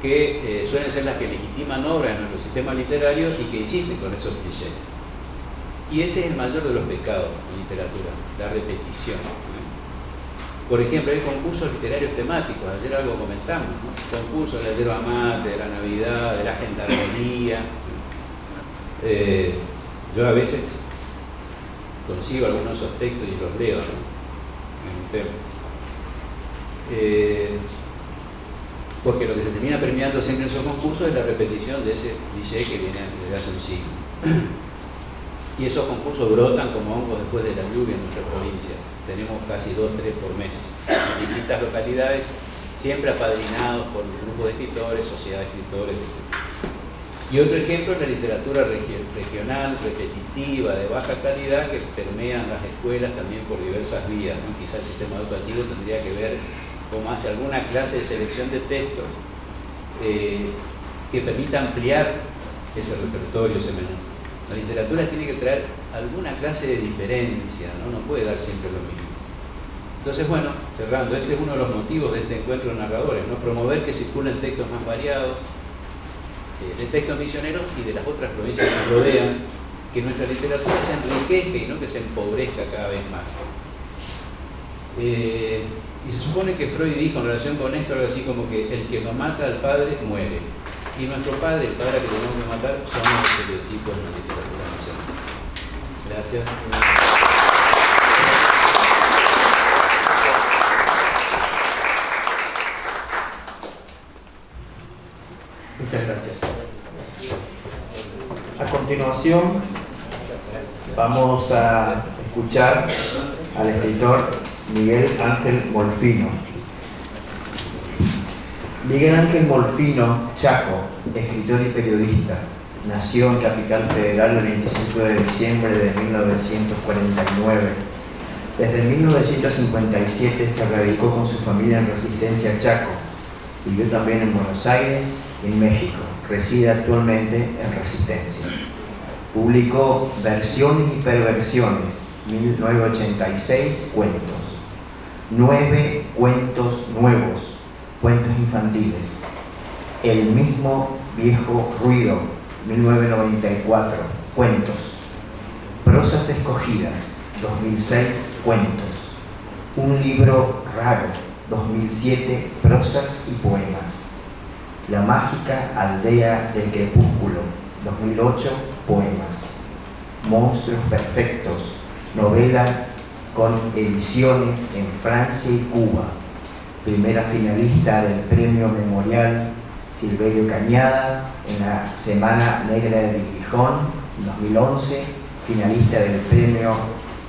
que suelen ser las que legitiman obras en nuestro sistema literario y que insisten con esos clichés. Y ese es el mayor de los pecados en literatura, la repetición. Por ejemplo, hay concursos literarios temáticos, ayer algo comentamos, ¿no? Concursos de la yerba mate, de la Navidad, de la gendarmería. Yo a veces consigo algunos de esos textos y los leo, ¿no? En un tema. Porque lo que se termina premiando siempre en esos concursos es la repetición de ese cliché que viene desde hace un siglo. Y esos concursos brotan como hongos después de la lluvia en nuestra provincia. Tenemos casi 2 o 3 por mes en distintas localidades, siempre apadrinados por grupos de escritores, sociedades de escritores, etc. Y otro ejemplo es la literatura regional, repetitiva, de baja calidad, que permean las escuelas también por diversas vías, ¿no? Quizá el sistema educativo tendría que ver cómo hace alguna clase de selección de textos que permita ampliar ese repertorio, ese menú. La literatura tiene que traer alguna clase de diferencia, ¿no? No puede dar siempre lo mismo. Entonces, bueno, cerrando, este es uno de los motivos de este encuentro de narradores, ¿no? Promover que circulen textos más variados, de textos misioneros y de las otras provincias que nos rodean, que nuestra literatura se enriquezca y no que se empobrezca cada vez más. Y se supone que Freud dijo en relación con esto algo así como que el que no mata al padre muere. Y nuestro padre, el padre que tenemos que matar, son los estereotipos de la literatura nacional. Gracias. Muchas gracias. A continuación, vamos a escuchar al escritor Miguel Ángel Molfino. Miguel Ángel Molfino Chaco, escritor y periodista, nació en Capital Federal el 25 de diciembre de 1949. Desde 1957 se radicó con su familia en Resistencia Chaco. Vivió también en Buenos Aires y en México. Reside actualmente en Resistencia. Publicó Versiones y Perversiones, 1986, cuentos. 9 cuentos nuevos, cuentos infantiles. El mismo viejo ruido, 1994, cuentos. Prosas escogidas, 2006, cuentos. Un libro raro, 2007, prosas y poemas. La mágica aldea del crepúsculo, 2008, poemas. Monstruos perfectos, novela con ediciones en Francia y Cuba. Primera finalista del Premio Memorial Silverio Cañada en la Semana Negra de Gijón, 2011. Finalista del Premio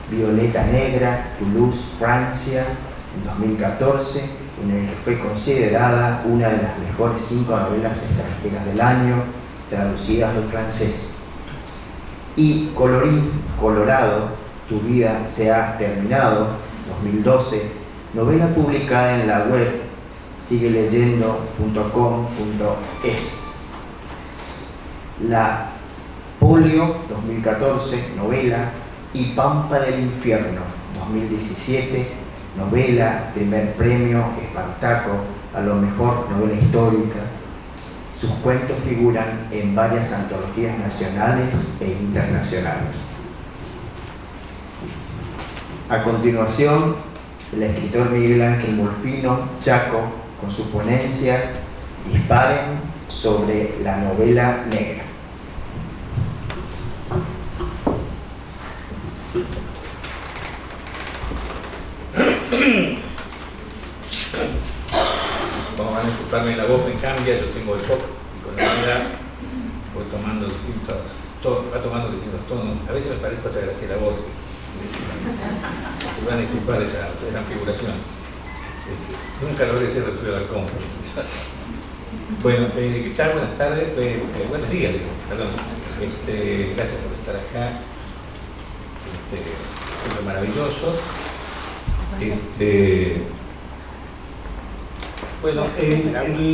Violeta Negra, Toulouse, Francia, en 2014, en el que fue considerada una de las mejores 5 novelas extranjeras del año, traducidas del francés. Y Colorín Colorado, Tu vida se ha terminado, 2012, novela publicada en la web sigueleyendo.com.es. La Polio, 2014, novela, y Pampa del Infierno, 2017, novela, primer premio Espartaco a lo mejor novela histórica. Sus cuentos figuran en varias antologías nacionales e internacionales. A continuación, el escritor Miguel Ángel Molfino Chaco, con su ponencia Disparen sobre la novela negra. Como van a disculparme, la voz me cambia, yo tengo el POC y con la edad voy tomando distintos tonos. A veces me parezco hasta Graciela Borges. Se van a disculpar esa configuración. Nunca logré ser Arturo Balcón. Bueno, ¿qué tal? Buenas tardes, buenos días, perdón. Gracias por estar acá. Fue maravilloso. Bueno,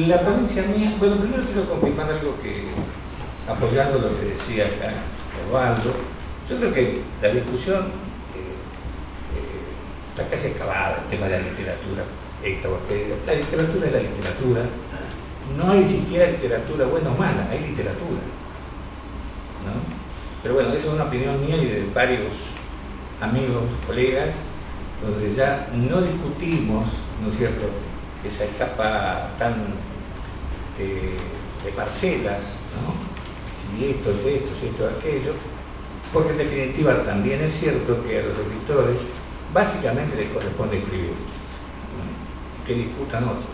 la ponencia mía, bueno, primero quiero confirmar algo que, apoyando lo que decía acá Osvaldo, yo creo que la discusión está casi acabada, el tema de la literatura, porque la literatura es la literatura, no hay siquiera literatura buena o mala, hay literatura, ¿no? Pero bueno, esa es una opinión mía y de varios amigos, colegas, donde ya no discutimos, ¿no es cierto?, esa etapa tan de parcelas, ¿no? Si esto es esto, si esto es aquello, porque en definitiva también es cierto que a los escritores básicamente les corresponde escribir, ¿no? Que discutan otros.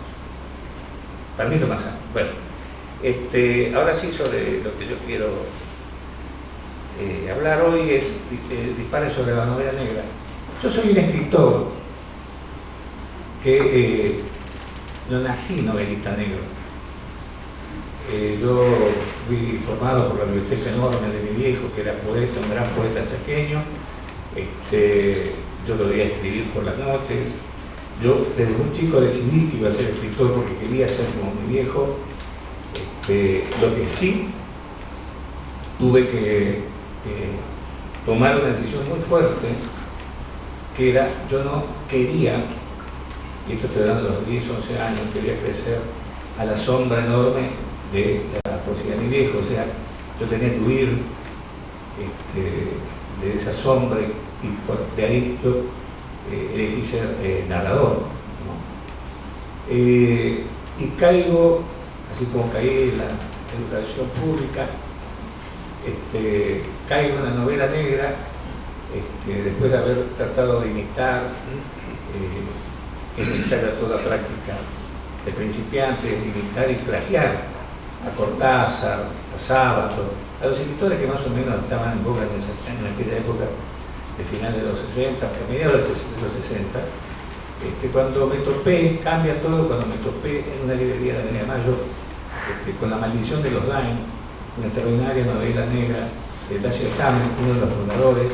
Para mí es lo más sano. Bueno, ahora sí, sobre lo que yo quiero hablar hoy es Disparen sobre la novela negra. Yo soy un escritor que no nací novelista negro. Yo fui formado por la biblioteca enorme de mi viejo, que era poeta, un gran poeta chaqueño. Yo lo veía escribir por las noches. Yo desde muy chico decidí que iba a ser escritor porque quería ser como mi viejo. Lo que sí tuve que tomar una decisión muy fuerte, que era, yo no quería, y esto estoy dando los 10, 11 años, quería crecer a la sombra enorme de la poesía de mi viejo, o sea, yo tenía que huir de esa sombra y de ahí yo elegí ser narrador, ¿no? Y caigo, así como caí en la educación pública, caigo en la novela negra, después de haber tratado de imitar, que es necesaria toda práctica de principiantes, imitar y plagiar a Cortázar, a Sábato, a los escritores que más o menos estaban en boga en aquella época de finales de los 60, a mediados de los 60. Cuando me topé, cambia todo, cuando me topé en una librería de Avenida Mayo, con La maldición de los Dain, una extraordinaria novela negra de Dashiell Hammett, uno de los fundadores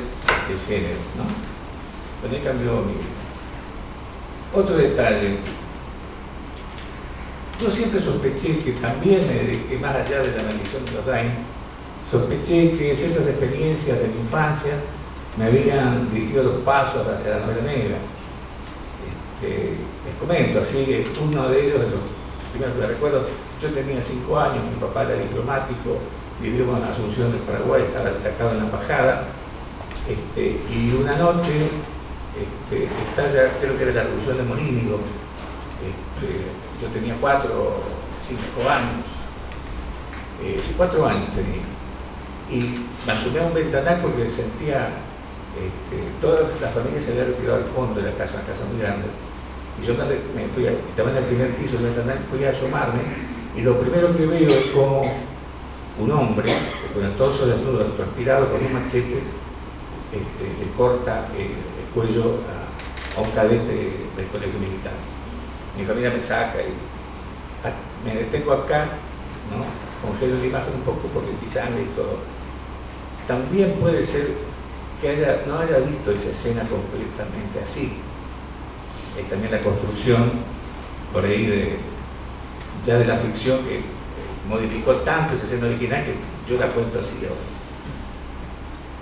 del género, ¿no? Con él cambió mi vida. Otro detalle, yo siempre sospeché que también, que más allá de La maldición de los Dain, sospeché que ciertas experiencias de mi infancia me habían dirigido los pasos hacia la novela negra. Les comento, así, uno de ellos, de los primeros que recuerdo, yo tenía 5 años, mi papá era diplomático, vivíamos en Asunción del Paraguay, estaba destacado en la embajada, y una noche estalla, creo que era la revolución de Morínigo, yo tenía 4 o 5 años, 4 años tenía, y me asomé a un ventanal porque sentía, toda la familia se había retirado al fondo de la casa, una casa muy grande, y yo me fui, estaba en el primer piso del ventanal, fui a asomarme, y lo primero que veo es como un hombre, con el torso desnudo, transpirado, con un machete, le corta el cuello a un cadete del colegio militar. Mi familia me saca y me detengo acá, ¿no? Congelo la imagen un poco porque vi sangre y todo. También puede ser que no haya visto esa escena completamente así. También la construcción por ahí ya de la ficción que modificó tanto esa escena original que yo la cuento así ahora.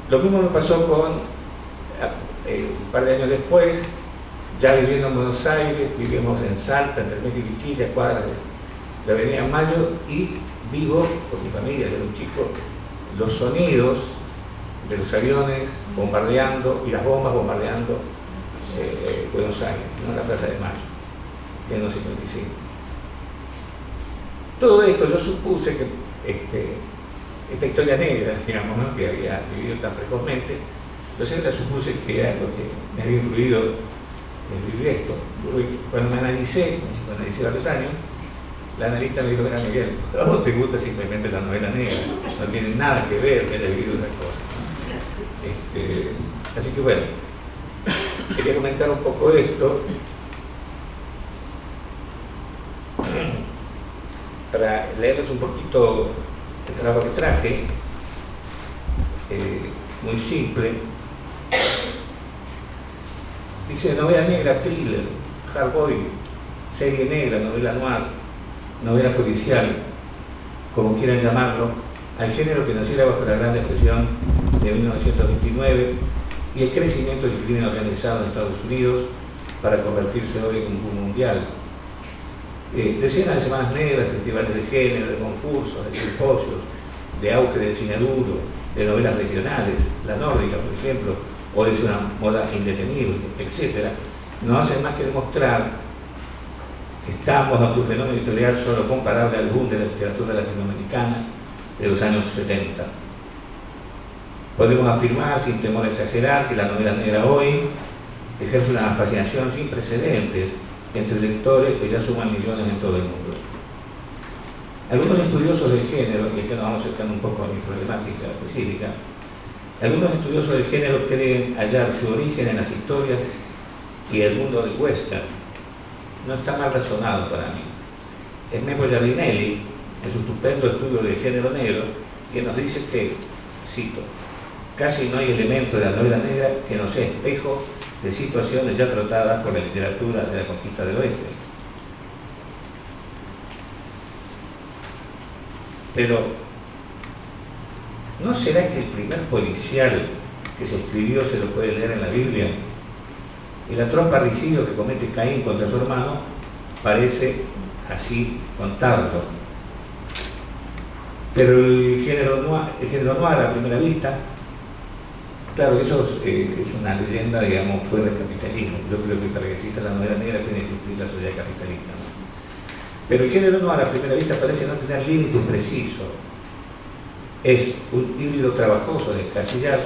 Lo mismo me pasó con un par de años después, ya viviendo en Buenos Aires, vivimos en Salta, entre México y Quilla, cuadras de la Avenida Mayo, y vivo con mi familia, yo era un chico, los sonidos de los aviones bombardeando y las bombas bombardeando Buenos Aires, ¿no? En la Plaza de Mayo, en 1955. Todo esto yo supuse que esta historia negra, digamos, ¿no? Que había vivido tan precozmente, yo siempre supuse que era lo que me había influido en vivir esto. Cuando me analicé varios años, la analista me dijo que era Miguel, a vos te gusta simplemente la novela negra, no tiene nada que ver que haya vivido esas cosas, ¿no? Así que bueno, quería comentar un poco esto para leerles un poquito el trabajo que traje, muy simple. Dice novela negra, thriller, hardboiled, serie negra, novela noir, novela policial, como quieran llamarlo, al género que naciera bajo la Gran Depresión de 1929 y el crecimiento del crimen organizado en Estados Unidos para convertirse hoy en un boom mundial. Decenas de semanas negras, festivales de género, de concursos, de simposios, de auge del cine duro, de novelas regionales, la nórdica, por ejemplo, o es una moda indetenible, etc., no hacen más que demostrar que estamos ante un fenómeno editorial solo comparable al boom de la literatura latinoamericana de los años 70. Podemos afirmar, sin temor a exagerar, que la novela negra hoy ejerce una fascinación sin precedentes entre lectores que ya suman millones en todo el mundo. Algunos estudiosos del género, y es que nos vamos acercando un poco a mi problemática específica, algunos estudiosos del género creen hallar su origen en las historias y el mundo del western. No está mal razonado para mí. Es Memo Giardinelli, en su estupendo estudio del género negro, que nos dice que, cito, casi no hay elemento de la novela negra que no sea espejo de situaciones ya tratadas por la literatura de la conquista del oeste. Pero, ¿no será que el primer policial que se escribió se lo puede leer en la Biblia? El atroz parricidio que comete Caín contra su hermano parece así contarlo. Pero el género noir a primera vista, claro, eso es una leyenda, digamos, fuera del capitalismo. Yo creo que para que exista la novela negra tiene que existir la sociedad capitalista, ¿no? Pero el género noir a primera vista parece no tener límites precisos. Es un híbrido trabajoso de encasillar.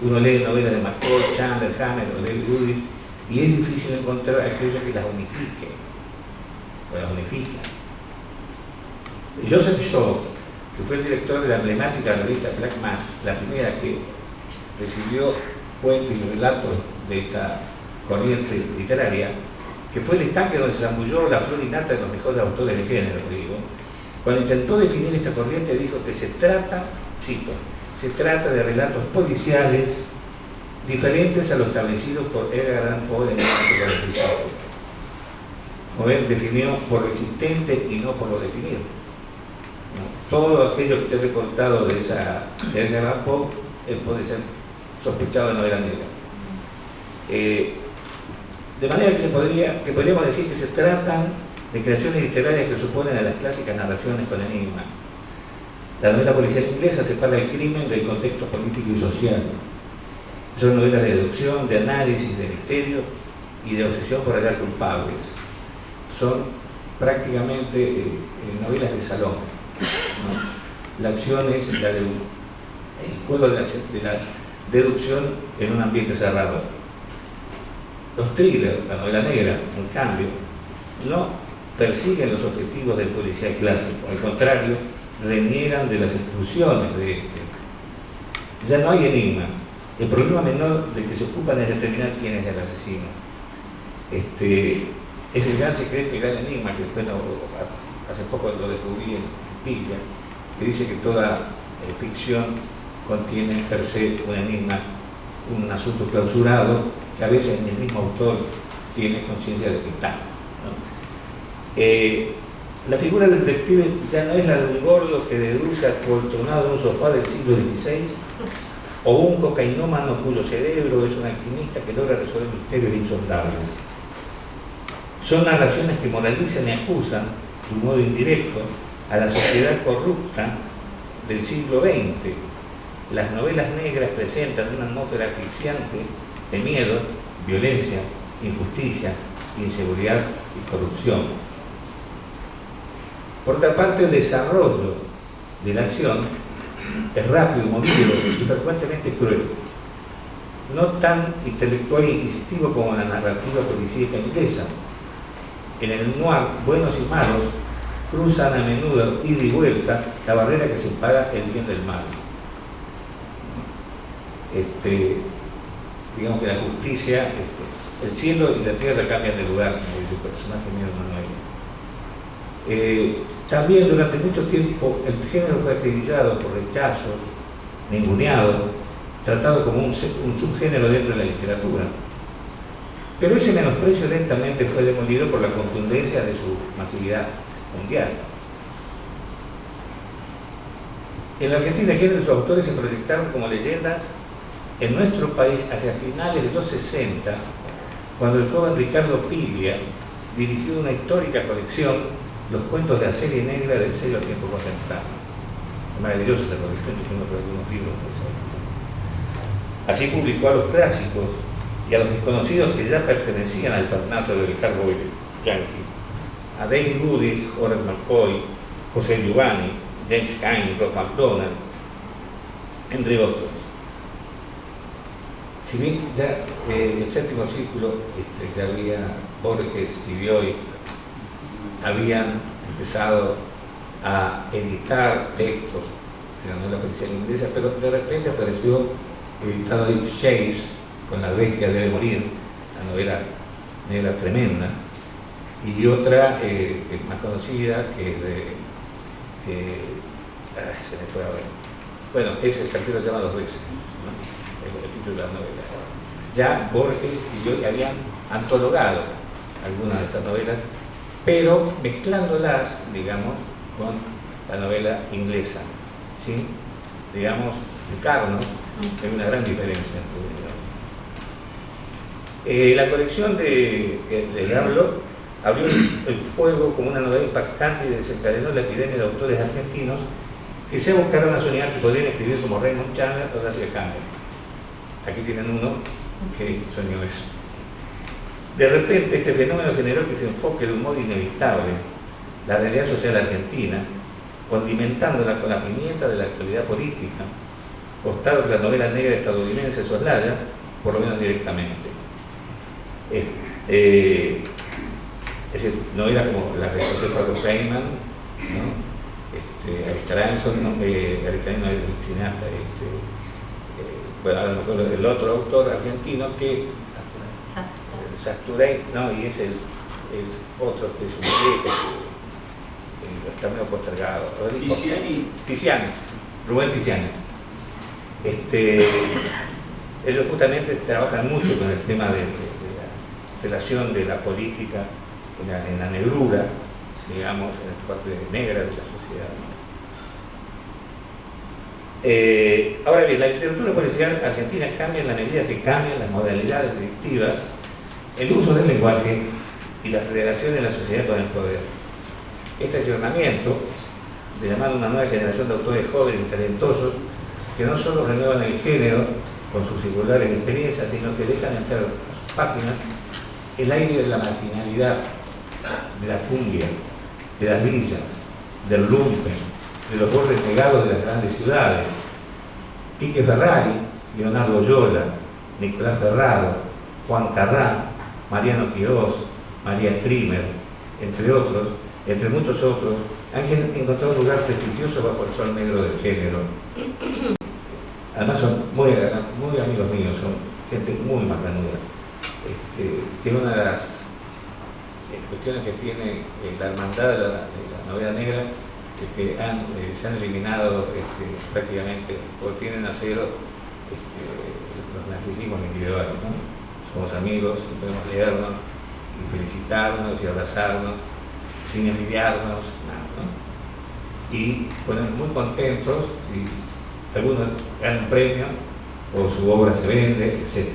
Uno lee novelas de McCall, Chandler, Hammer o David Woody y es difícil encontrar aquello que las unifique o las unifica. Joseph Shaw, que fue el director de la emblemática revista Black Mass, la primera que recibió cuentos y relatos de esta corriente literaria, que fue el estanque donde se zambulló la flor innata de los mejores autores de género, digo, cuando intentó definir esta corriente dijo que se trata, cito, se trata de relatos policiales diferentes a lo establecido por Edgar Allan Poe en 1945. Como él definió por lo existente y no por lo definido. ¿No? Todo aquello que esté recortado de Edgar Allan Poe puede ser sospechado de novela negra. De manera que podríamos decir que se tratan de creaciones literarias que suponen a las clásicas narraciones con enigma. La novela policial inglesa separa el crimen del contexto político y social. Son novelas de deducción, de análisis, de misterio y de obsesión por hallar culpables. Son prácticamente novelas de salón, ¿no? La acción es el juego de la deducción en un ambiente cerrado. Los thrillers, la novela negra, en cambio, no persiguen los objetivos del policial clásico, al contrario, reniegan de las exclusiones de este. Ya no hay enigma. El problema menor del que se ocupan es determinar quién es el asesino. Es el gran secreto y el gran enigma que bueno, hace poco lo descubrí en Biblia, que dice que toda ficción contiene per se un enigma, un asunto clausurado, que a veces el mismo autor tiene conciencia de que está, ¿no? La figura del detective ya no es la de un gordo que deduce apoltronado en un sofá del siglo XVI, o un cocainómano cuyo cerebro es un alquimista que logra resolver misterios insondables. Son narraciones que moralizan y acusan, de un modo indirecto, a la sociedad corrupta del siglo XX. Las novelas negras presentan una atmósfera asfixiante de miedo, violencia, injusticia, inseguridad y corrupción. Por otra parte, el desarrollo de la acción es rápido, movido y frecuentemente cruel. No tan intelectual e inquisitivo como la narrativa policíaca inglesa. En el noir, buenos y malos cruzan a menudo ida y vuelta la barrera que separa el bien del mal. Digamos que la justicia, el cielo y la tierra cambian de lugar, como dice el personaje mío Manuel. También durante mucho tiempo el género fue acribillado por rechazos, ninguneado, tratado como un subgénero dentro de la literatura. Pero ese menosprecio lentamente fue demolido por la contundencia de su masividad mundial. En la Argentina, el género y sus autores se proyectaron como leyendas en nuestro país hacia finales de los 60, cuando el joven Ricardo Piglia dirigió una histórica colección, Los cuentos de la serie negra del sello Tiempo Contemporáneo. Maravillosa esa colección, tengo por algunos libros. Así publicó a los clásicos y a los desconocidos que ya pertenecían al patronato de Hard Boiled Yankee, a David Goodis, Horace McCoy, José Giovanni, James Cain, Rob McDonald, entre otros. Si bien ya el séptimo círculo que había Borges y Bioy habían empezado a editar textos de la novela policial inglesa, pero de repente apareció editado Dick Chase con La bestia debe morir, la novela negra tremenda, y otra más conocida se me fue ahora. Bueno, ese capítulo se llama Dos veces, ¿no? El título de la novela. Ya Borges y yo habían antologado algunas de estas novelas, pero mezclándolas, digamos, con la novela inglesa, ¿sí? Digamos, de Carnot, hay una gran diferencia entre ellos. La colección de Gablo abrió el fuego como una novela impactante y desencadenó la epidemia de autores argentinos que se buscaron a soñar que podrían escribir como Raymond Chandler o Dashiell Hammett. Aquí tienen uno que soñó eso. De repente, este fenómeno generó que se enfoque de un modo inevitable la realidad social argentina, condimentándola con la pimienta de la actualidad política, costado que la novela negra estadounidense soslaya, por lo menos directamente. Es decir, novelas como la de José Pablo Feynman, ¿no? Eric Transon, Eric Transon no es el cineasta, bueno, a lo mejor el otro autor argentino que Sasturey, no, y es el otro que es un viejo, está medio postergado. Tiziani, Rubén Tiziani. Ellos justamente trabajan mucho con el tema de la relación de la política en la negrura, digamos, en esta parte negra de la sociedad, ¿no? Ahora bien, la literatura policial argentina cambia en la medida que cambian las modalidades delictivas, el uso del lenguaje y las relaciones de la sociedad con el poder. Este ayornamiento de llamar a una nueva generación de autores jóvenes y talentosos que no solo renuevan el género con sus singulares experiencias, sino que dejan entrar a sus páginas el aire de la marginalidad, de la cumbia, de las villas, del lumpen, de los bordes pegados de las grandes ciudades. Quique Ferrari, Leonardo Yola, Nicolás Ferraro, Juan Carrá, Mariano Quirós, María Trimer, entre otros, entre muchos otros, han encontrado un lugar prestigioso bajo el sol negro del género. Además son muy amigos míos, son gente muy macanuda. Que una de las cuestiones que tiene la hermandad de la novela negra es que se han eliminado prácticamente, o tienen a cero los narcisismos individuales, ¿no? Somos amigos y podemos leernos y felicitarnos y abrazarnos sin envidiarnos, nada, ¿no? Y ponen muy contentos si algunos ganan un premio o su obra se vende, etc.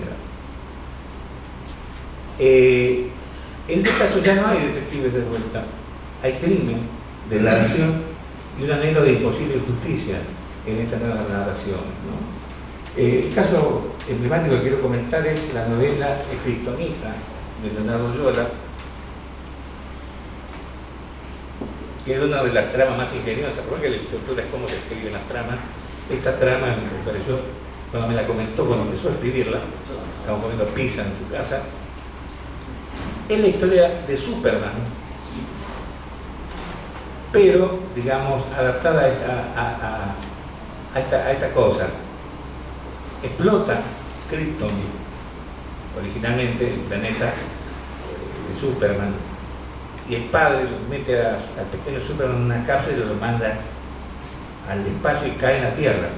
En este caso ya no hay detectives de vuelta, hay crimen, degradación y un anhelo de imposible justicia en esta nueva narración, ¿no? El caso emblemático que quiero comentar es la novela Kryptonita de Leonardo Yola, que es una de las tramas más ingeniosas, porque la literatura es cómo se escriben las tramas. Esta trama me pareció, cuando me la comentó, cuando empezó a escribirla, estamos comiendo pizza en su casa, es la historia de Superman, pero, digamos, adaptada a esta cosa. Explota Krypton, originalmente el planeta de Superman, y el padre mete al pequeño Superman en una cápsula y lo manda al espacio y cae en la Tierra.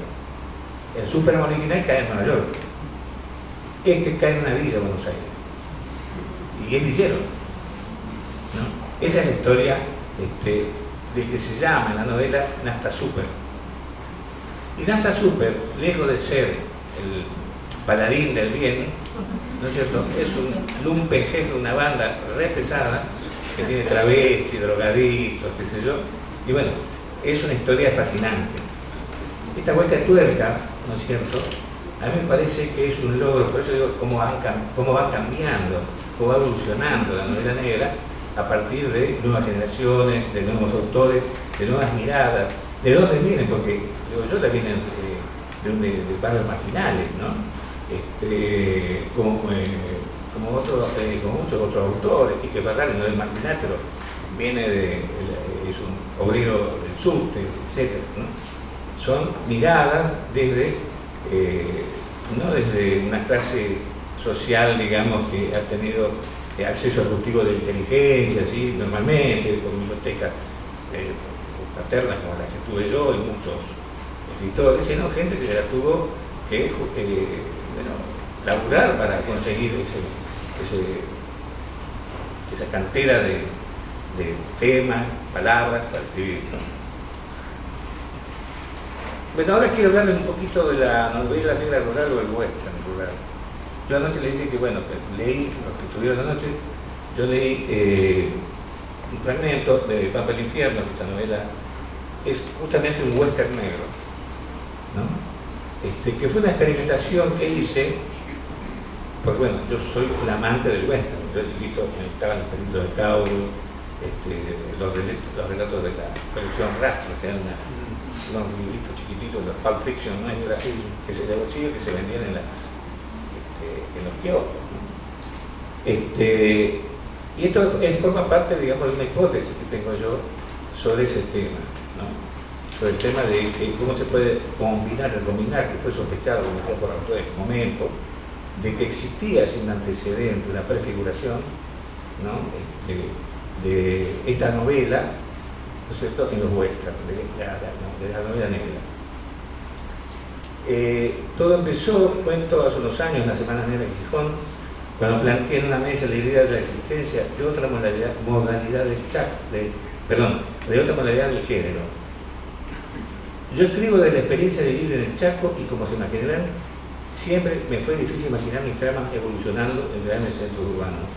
El Superman original cae en Nueva York. Este cae en una villa de Buenos Aires. Y es villero, ¿no? Esa es la historia de que se llama en la novela Nasta Super. Y Nasta Super, lejos de ser el paladín del bien, ¿no es cierto? Es un lumpen jefe de una banda re pesada que tiene travestis, drogadictos, qué sé yo. Y bueno, es una historia fascinante. Esta vuelta de tuerca, ¿no es cierto? A mí me parece que es un logro, por eso digo cómo va cambiando, cómo va evolucionando la novela negra a partir de nuevas generaciones, de nuevos autores, de nuevas miradas. ¿De dónde vienen? Porque yo también de barrios marginales, ¿no? Como muchos otros autores, Quique Ferrari no es marginal, pero viene es un obrero del subte, etc., ¿no? Son miradas desde, no desde una clase social, digamos, que ha tenido acceso al cultivo de inteligencia, ¿sí? Normalmente, con bibliotecas paternas como las que tuve yo y muchos escritores, sino gente que se la tuvo que laburar para conseguir esa cantera de temas, palabras para escribir, ¿no? Bueno, ahora quiero hablarles un poquito de la novela negra rural o el western rural. Yo anoche le dije que, bueno, leí, los que estuvieron anoche, yo leí un fragmento de Pampa del Infierno, que esta novela es justamente un western negro, ¿no? Que fue una experimentación que hice, porque bueno, yo soy un amante del western. Yo de chiquito me gustaban los películas de Tauro, los relatos de la colección Rastros, que eran unos libritos chiquititos, los Pulp Fiction nuestra, que se de bolsillo, que se vendían en los kioscos, ¿no? Y esto forma parte, digamos, de una hipótesis que tengo yo sobre ese tema, ¿no? Sobre el tema de cómo se puede combinar, que fue sospechado, como decía por autores en su momento, de que existía un antecedente, una prefiguración, ¿no? De esta novela, ¿no es cierto?, en los westerns, de la novela negra. Todo empezó, cuento, hace unos años, en la Semana Negra de Gijón, cuando planteé en una mesa la idea de la existencia de otra modalidad de otra modalidad del género. Yo escribo de la experiencia de vivir en el Chaco y, como se imaginarán, siempre me fue difícil imaginar mis tramas evolucionando en grandes centros urbanos.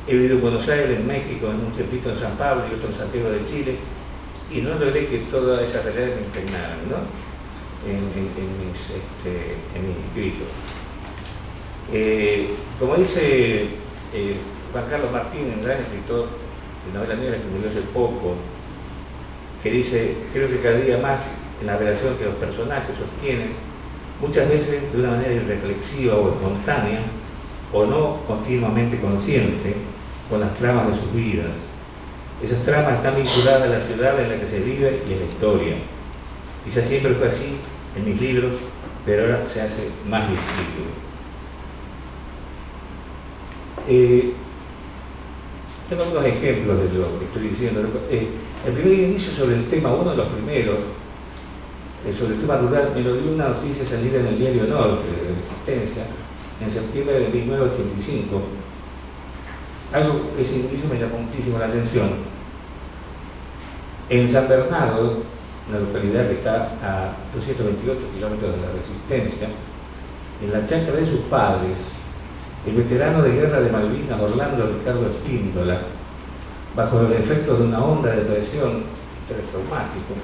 He vivido en Buenos Aires, en México, en un tiempito en San Pablo y otro en Santiago de Chile, y no logré que todas esas realidades me impregnaran, ¿no? en mis escritos. Como dice Juan Carlos Martín, un gran escritor de novela negra que murió hace poco, que dice: creo que cada día más en la relación que los personajes sostienen, muchas veces de una manera irreflexiva o espontánea, o no continuamente consciente, con las tramas de sus vidas. Esas tramas están vinculadas a la ciudad en la que se vive y a la historia. Quizás siempre fue así en mis libros, pero ahora se hace más visible. Tengo algunos ejemplos de lo que estoy diciendo. El primer inicio sobre el tema, uno de los primeros, sobre el tema rural, me lo dio una noticia salida en el diario Norte de la Resistencia en septiembre de 1985. Algo que ese inicio me llamó muchísimo la atención. En San Bernardo, una localidad que está a 228 kilómetros de la Resistencia, en la chacra de sus padres, el veterano de guerra de Malvinas, Orlando Ricardo Espíndola, bajo los efectos de una honda depresión, estrés traumático,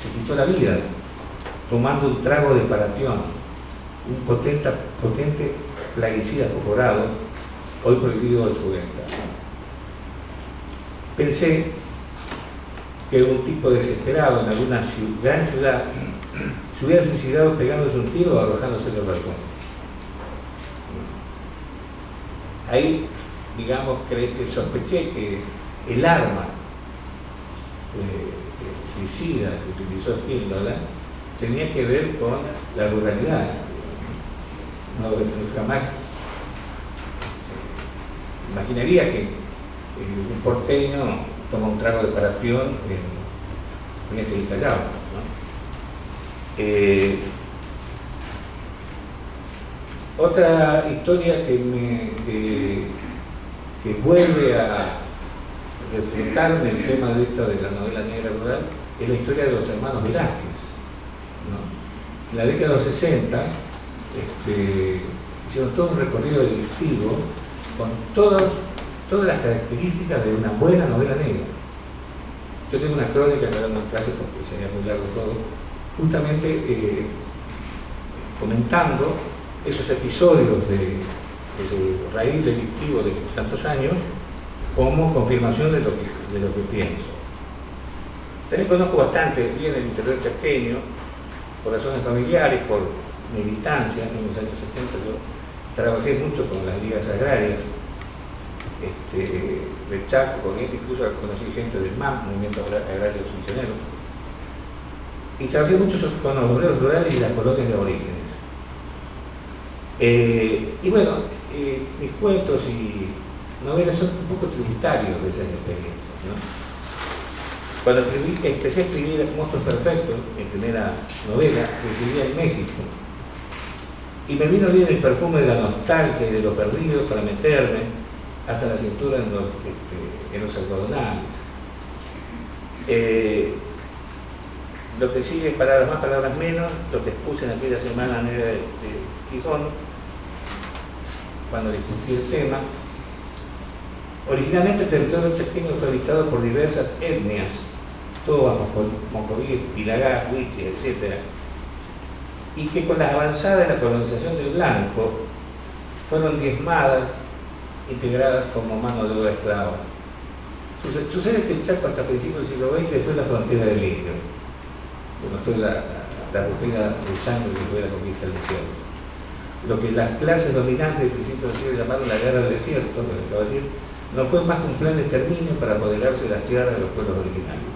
se quitó la vida tomando un trago de paratión. un potente plaguicida fosforado, hoy prohibido de su venta. Pensé que un tipo desesperado en alguna gran ciudad se hubiera suicidado pegándose un tiro o arrojándose del balcón. Ahí, digamos, sospeché que el arma suicida que utilizó Spínola tenía que ver con la ruralidad. No, jamás imaginaría que un porteño toma un trago de parapión en este Callao, ¿no? Otra historia que vuelve a reflejarme el tema de esta de la novela negra rural es la historia de los hermanos Velázquez, ¿no? En la década de los 60 hicieron todo un recorrido delictivo con todas las características de una buena novela negra. Yo tengo una crónica que ahora no traje porque sería muy largo todo, justamente comentando esos episodios de raíz delictivo de tantos años como confirmación de lo que pienso. También conozco bastante bien el interior chaqueño, por razones familiares, por militancia. En los años 70 yo trabajé mucho con las ligas agrarias del Chaco, incluso conocí gente del MAM, Movimiento Agrario Misionero, y trabajé mucho con los obreros rurales y las colonias de aborígenes. Y bueno, mis cuentos y novelas son un poco tributarios de esas experiencias, ¿no? Cuando empecé a escribir Monstruos Perfectos, mi primera novela, residía en México, y me vino bien el perfume de la nostalgia y de lo perdido para meterme hasta la cintura en los algodonales. Lo que sigue, palabras más, palabras menos, lo que expuse en aquella semana negra de Gijón, cuando discutí el tema. Originalmente el territorio chaqueño fue habitado por diversas etnias, Toba, Mocoví, Pilagá, Huiche, etc. Y que con la avanzada de la colonización del blanco fueron diezmadas, integradas como mano de obra esclava. Sucede que el Chaco hasta principios del siglo XX fue la frontera del indio, fue la ruptura de sangre que fue la conquista del desierto. Lo que las clases dominantes del principio del siglo llamaron la guerra del desierto, lo que acabo de decir, no fue más que un plan de exterminio para apoderarse de las tierras de los pueblos originarios.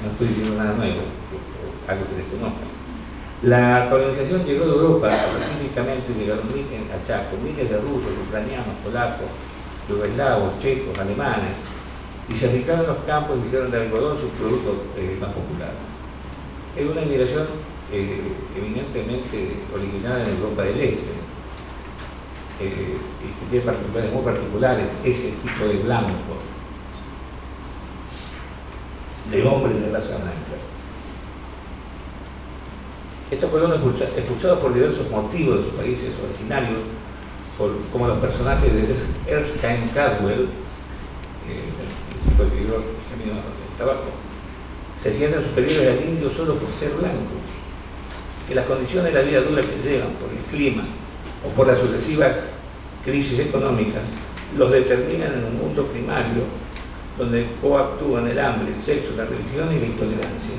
No estoy diciendo nada nuevo, algo que desconozcan. La colonización llegó de Europa, específicamente llegaron a Chaco, miles de rusos, ucranianos, polacos, yugoslavos, checos, alemanes, y se aplicaron en los campos y hicieron de algodón su producto más popular. Es una inmigración eminentemente originada en Europa del Este, y que tiene particularidades muy particulares, ese tipo de blanco, de hombres de raza blanca. Estos fueron expulsados por diversos motivos de sus países originarios, como los personajes de Erskine Caldwell, que escribió El Camino del Tabaco, se sienten superiores al indio solo por ser blancos, que las condiciones de la vida dura que llevan por el clima o por la sucesiva crisis económica los determinan en un mundo primario donde coactúan el hambre, el sexo, la religión y la intolerancia.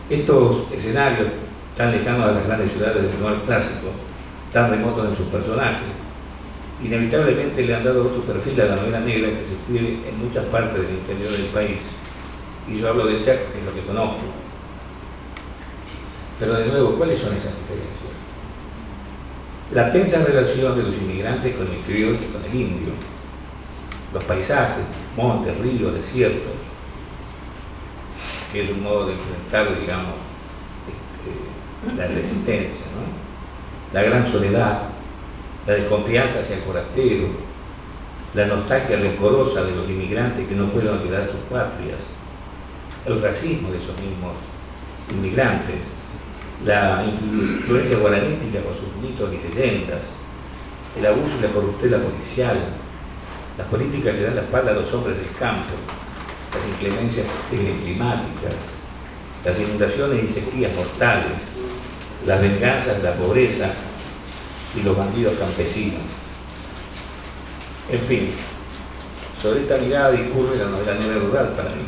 Estos escenarios tan lejanos a las grandes ciudades del noir clásico, tan remotos en sus personajes, inevitablemente le han dado otro perfil a la novela negra que se escribe en muchas partes del interior del país. Y yo hablo del Chaco, que es lo que conozco. Pero de nuevo, ¿cuáles son esas diferencias? La tensa relación de los inmigrantes con el criollo y con el indio, los paisajes, montes, ríos, desiertos, que es un modo de enfrentar, digamos, la resistencia, ¿no? La gran soledad, la desconfianza hacia el forastero, la nostalgia rencorosa de los inmigrantes que no pueden olvidar sus patrias, el racismo de esos mismos inmigrantes, la influencia guaranítica con sus mitos y leyendas, el abuso y la corruptela policial, las políticas que dan la espalda a los hombres del campo, las inclemencias climáticas, las inundaciones y sequías mortales, las venganzas de la pobreza y los bandidos campesinos. En fin, sobre esta mirada discurre la novela negra rural para mí.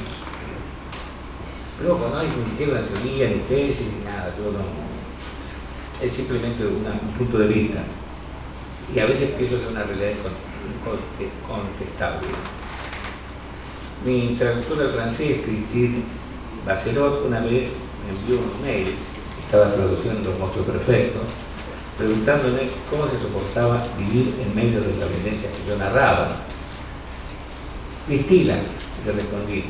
Luego no hay ni siquiera una teoría, ni tesis, ni nada, todo no. Es simplemente un punto de vista. Y a veces pienso que es una realidad incontestable. Mi traductora al francés, Christine Bacelot, una vez me envió un mail, estaba traduciendo Los Monstruos Perfectos, preguntándome cómo se soportaba vivir en medio de la violencia que yo narraba. Cristina, le respondí,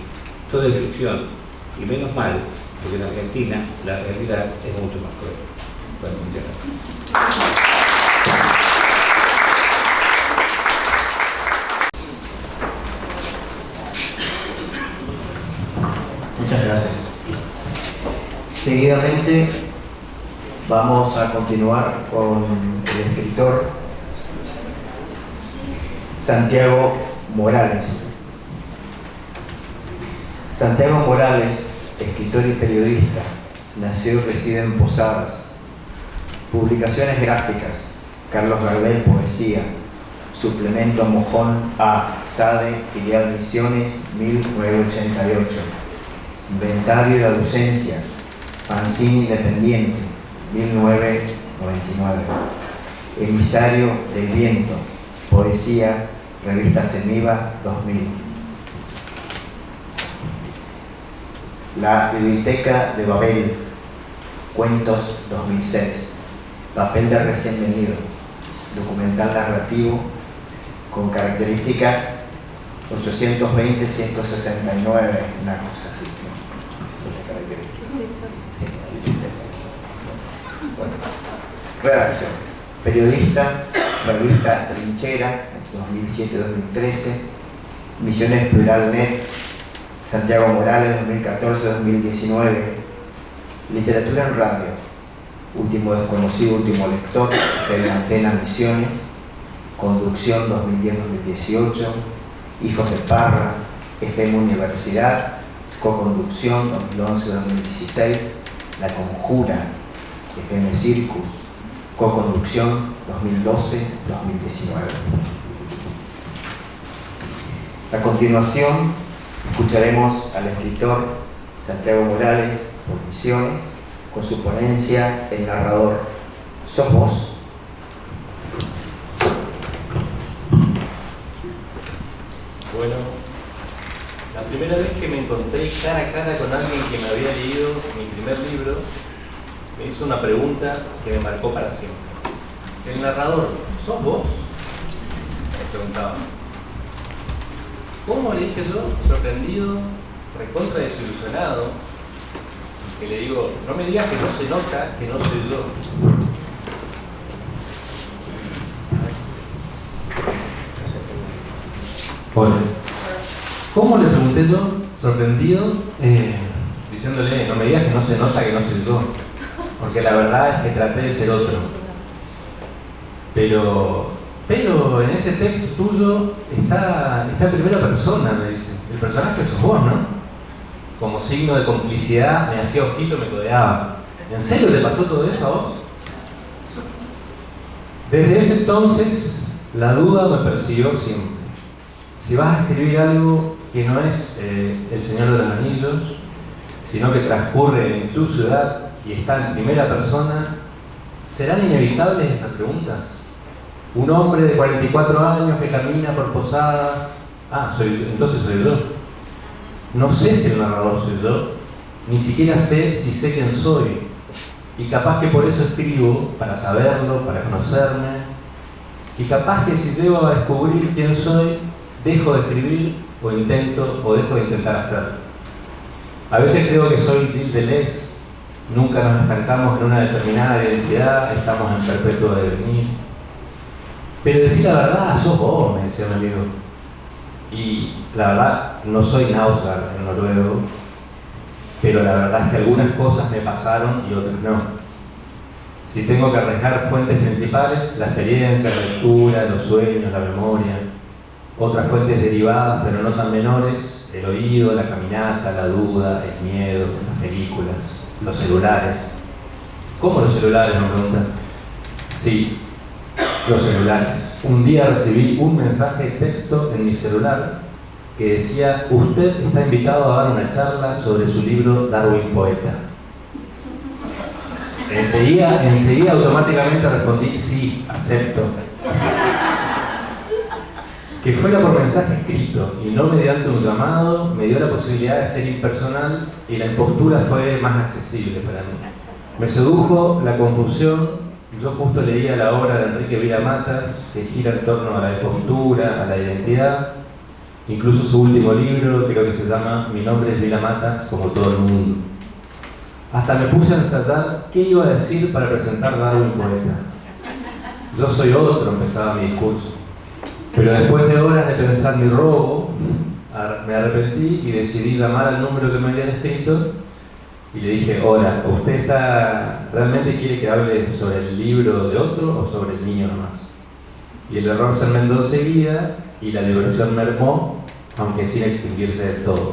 todo es ficción, y menos mal, porque en Argentina la realidad es mucho más cruel. Bueno, muchas gracias. Muchas gracias. Seguidamente vamos a continuar con el escritor Santiago Morales. Santiago Morales, escritor y periodista, nació y reside en Posadas. Publicaciones gráficas: Carlos Gardel, Poesía, Suplemento Mojón A, SADE, Filial Misiones, 1988. Inventario de Ausencias, Fanzine Independiente, 1999. Emisario del Viento, Poesía, Revista Semiva, 2000. La Biblioteca de Babel, Cuentos, 2006. Papel de recién venido, documental narrativo con características 820-169, una cosa así. Bueno. Redacción: periodista, revista Trinchera, 2007-2013, Misiones Plural Net, Santiago Morales, 2014-2019, literatura en radio, Último Desconocido, Último Lector, de Antena Misiones, Conducción 2010-2018, Hijos de Parra, FM Universidad, Co-conducción 2011-2016, La Conjura, FM Circus, Co-conducción 2012-2019. A continuación, escucharemos al escritor Santiago Morales por Misiones con su ponencia El narrador. ¿Sos vos? Bueno, la primera vez que me encontré cara a cara con alguien que me había leído mi primer libro, me hizo una pregunta que me marcó para siempre. El narrador, ¿sos vos? Me preguntaba. ¿Cómo? Le dije yo, sorprendido, recontra desilusionado, que le digo, no me digas que no se nota que no soy yo. Hola. ¿Cómo? Le pregunté yo, sorprendido, diciéndole, no me digas que no se nota que no soy yo, porque la verdad es que traté de ser otro. Pero en ese texto tuyo está en primera persona, me dice. El personaje sos vos, ¿no? Como signo de complicidad, me hacía ojito y me codeaba. ¿En serio te pasó todo eso a vos? Desde ese entonces, la duda me persiguió siempre. Si vas a escribir algo que no es El Señor de los Anillos, sino que transcurre en tu ciudad y está en primera persona, ¿serán inevitables esas preguntas? Un hombre de 44 años que camina por Posadas. Entonces soy yo. No sé si el narrador soy yo, ni siquiera sé si sé quién soy. Y capaz que por eso escribo, para saberlo, para conocerme. Y capaz que si llego a descubrir quién soy, dejo de escribir o dejo de intentar hacerlo. A veces creo que soy Gilles Deleuze. Nunca nos estancamos en una determinada identidad, estamos en perpetuo devenir. Pero decir la verdad, sos vos, me decía un amigo. Y la verdad, no soy Nausgard en noruego, pero la verdad es que algunas cosas me pasaron y otras no. Si tengo que arriesgar fuentes principales, la experiencia, la lectura, los sueños, la memoria. Otras fuentes derivadas, pero no tan menores, el oído, la caminata, la duda, el miedo, las películas, los celulares. ¿Cómo los celulares? Me preguntan. Sí, los celulares. Un día recibí un mensaje de texto en mi celular que decía: usted está invitado a dar una charla sobre su libro Darwin Poeta. Enseguida automáticamente respondí: sí, acepto. Que fuera por mensaje escrito y no mediante un llamado me dio la posibilidad de ser impersonal y la impostura fue más accesible para mí. Me sedujo la confusión. Yo justo leía la obra de Enrique Vila-Matas, que gira en torno a la impostura, a la identidad. Incluso su último libro, creo que se llama Mi nombre es Vila-Matas, como todo el mundo. Hasta me puse a ensayar qué iba a decir para presentar Darwin Poeta. Yo soy otro, empezaba mi discurso. Pero después de horas de pensar mi robo, me arrepentí y decidí llamar al número que me habían escrito y le dije: hola, ¿usted realmente quiere que hable sobre el libro de otro o sobre el niño nomás? Y el error se enmendó enseguida y la diversión mermó, aunque sin extinguirse del todo.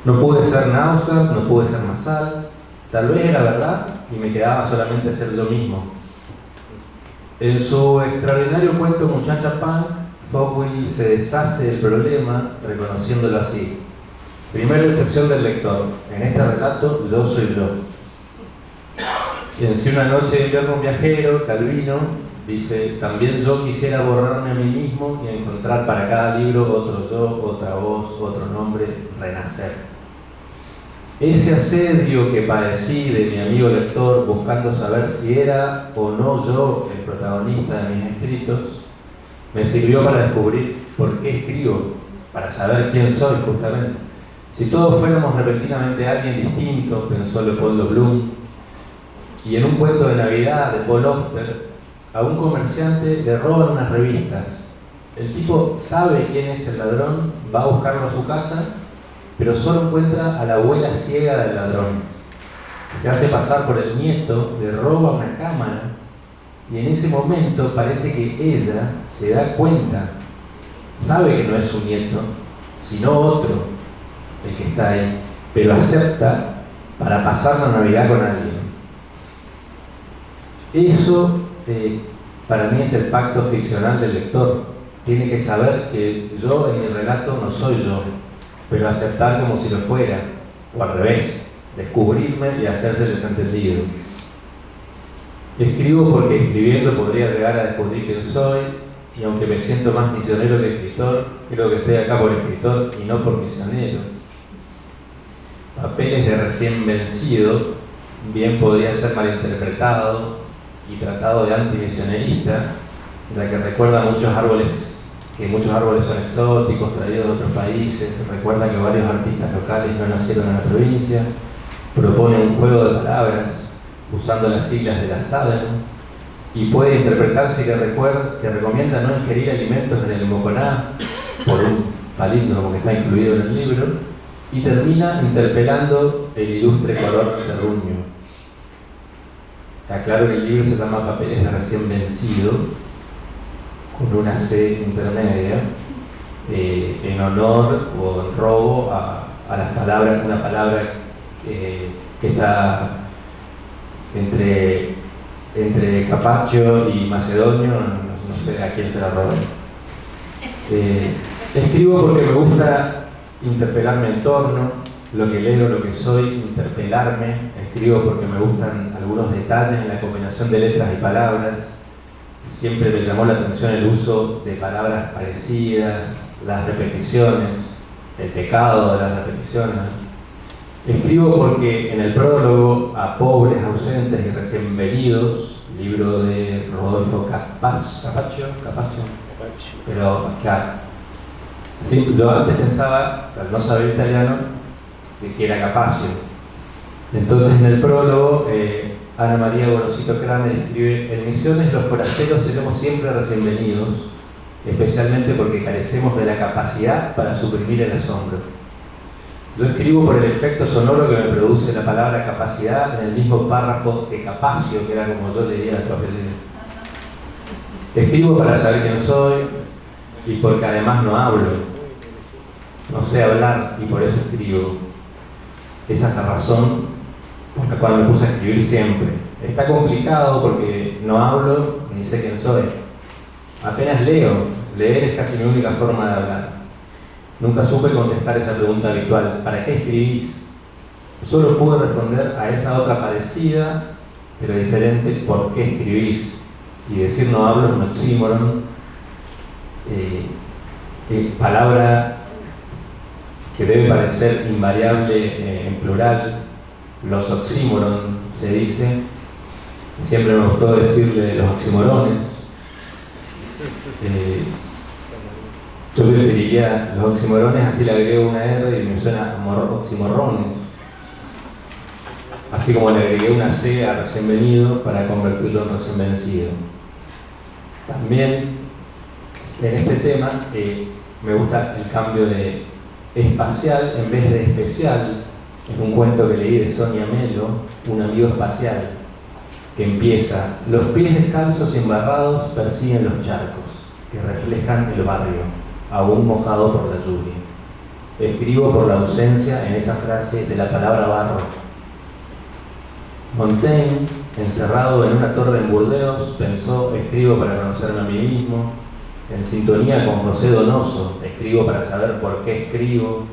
No pude ser Nausgard, no pude ser Masal, tal vez era verdad y me quedaba solamente ser yo mismo. En su extraordinario cuento Muchacha Punk, Fogwill se deshace del problema reconociéndolo así. Primera excepción del lector: en este relato yo soy yo. Y en Si una noche de invierno un viajero, Calvino dice: también yo quisiera borrarme a mí mismo y encontrar para cada libro otro yo, otra voz, otro nombre, renacer. Ese asedio que padecí de mi amigo lector buscando saber si era o no yo el protagonista de mis escritos, me sirvió para descubrir por qué escribo, para saber quién soy justamente. Si todos fuéramos repentinamente alguien distinto, pensó Leopoldo Bloom, y en un cuento de Navidad de Paul Auster, a un comerciante le roban unas revistas. El tipo sabe quién es el ladrón, va a buscarlo a su casa, pero solo encuentra a la abuela ciega del ladrón. Se hace pasar por el nieto, le roba una cámara, y en ese momento parece que ella se da cuenta, sabe que no es su nieto, sino otro, el que está ahí, pero acepta para pasar la Navidad con alguien. Eso para mí es el pacto ficcional del lector. Tiene que saber que yo en mi relato no soy yo, pero aceptar como si lo fuera, o al revés, descubrirme y hacerse el desentendido. Escribo porque escribiendo podría llegar a descubrir quién soy, y aunque me siento más misionero que escritor, creo que estoy acá por escritor y no por misionero. Papeles de recién vencido bien podría ser malinterpretado y tratado de antimisionerista, ya que recuerda muchos árboles son exóticos, traídos de otros países, recuerda que varios artistas locales no nacieron en la provincia, propone un juego de palabras usando las siglas de la SADEM, y puede interpretarse que recomienda no ingerir alimentos en el Moconá, por un palíndromo que está incluido en el libro, y termina interpelando el ilustre color terruño. Aclaro que el libro se llama Papeles de recién vencido, con una C intermedia, en honor o en robo a las palabras, una palabra que está entre Carpaccio y Macedonio, no sé a quién se la robé. Escribo porque me gusta interpelar mi entorno, lo que leo, lo que soy, interpelarme. Escribo porque me gustan algunos detalles en la combinación de letras y palabras. Siempre me llamó la atención el uso de palabras parecidas, las repeticiones, el pecado de las repeticiones. Escribo porque en el prólogo a Pobres, ausentes y recién venidos, libro de Rodolfo Carpaccio, pero claro, sí, yo antes pensaba, al no saber italiano, que era Capaccio. Entonces en el prólogo Ana María Gorosito Kramer escribe: en Misiones los forasteros seremos siempre recién venidos, especialmente porque carecemos de la capacidad para suprimir el asombro. Yo escribo por el efecto sonoro que me produce la palabra capacidad en el mismo párrafo de Capacio, que era como yo leía el apellido. Escribo para saber quién soy y porque además no hablo. No sé hablar y por eso escribo. Esa es la razón por la cual me puse a escribir siempre. Está complicado porque no hablo ni sé quién soy. Apenas leo. Leer es casi mi única forma de hablar. Nunca supe contestar esa pregunta habitual: ¿para qué escribís? Solo pude responder a esa otra parecida, pero diferente: ¿por qué escribís? Y decir no hablo es un oxímoron, palabra que debe parecer invariable en plural. Los oxímoron se dice. Siempre me gustó decirle los oxímorones. Yo preferiría los oxímorones, así le agregué una R y me suena oxímorrones. Así como le agregué una C a recién venido para convertirlo en recién vencido. También en este tema me gusta el cambio de espacial en vez de especial. Es un cuento que leí de Sonia Melo, Un amigo espacial, que empieza: los pies descalzos y embarrados persiguen los charcos que reflejan el barrio, aún mojado por la lluvia. Escribo por la ausencia en esa frase de la palabra barro. Montaigne, encerrado en una torre en Burdeos, pensó: escribo para conocerme a mí mismo. En sintonía con José Donoso, escribo para saber por qué escribo.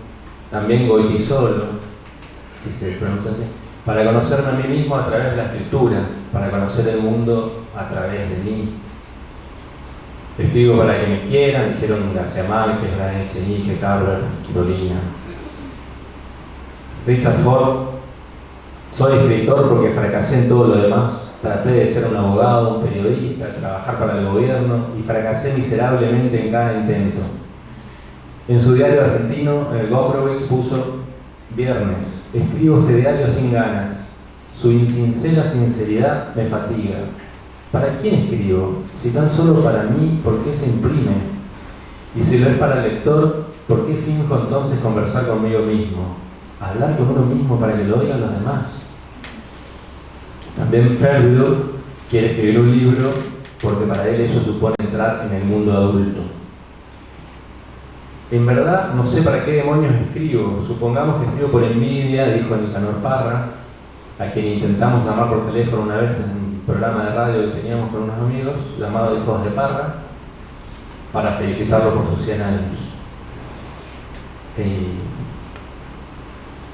También Goytisolo, si se pronuncia así, para conocerme a mí mismo a través de la escritura, para conocer el mundo a través de mí. Escribo para que me quieran, dijeron García Márquez, Bryce Echenique, Carver, Dolina. Richard Ford: soy escritor porque fracasé en todo lo demás. Traté de ser un abogado, un periodista, trabajar para el gobierno y fracasé miserablemente en cada intento. En su diario argentino, Gombrowicz puso: viernes, escribo este diario sin ganas. Su insincera sinceridad me fatiga. ¿Para quién escribo? Si tan solo para mí, ¿por qué se imprime? Y si lo es para el lector, ¿por qué finjo entonces conversar conmigo mismo? Hablar con uno mismo para que lo oigan los demás. También Fairview quiere escribir un libro porque para él eso supone entrar en el mundo adulto. En verdad, no sé para qué demonios escribo. Supongamos que escribo por envidia, dijo Nicanor Parra, a quien intentamos llamar por teléfono una vez en un programa de radio que teníamos con unos amigos, llamado Hijos de Parra, para felicitarlo por sus 100 años.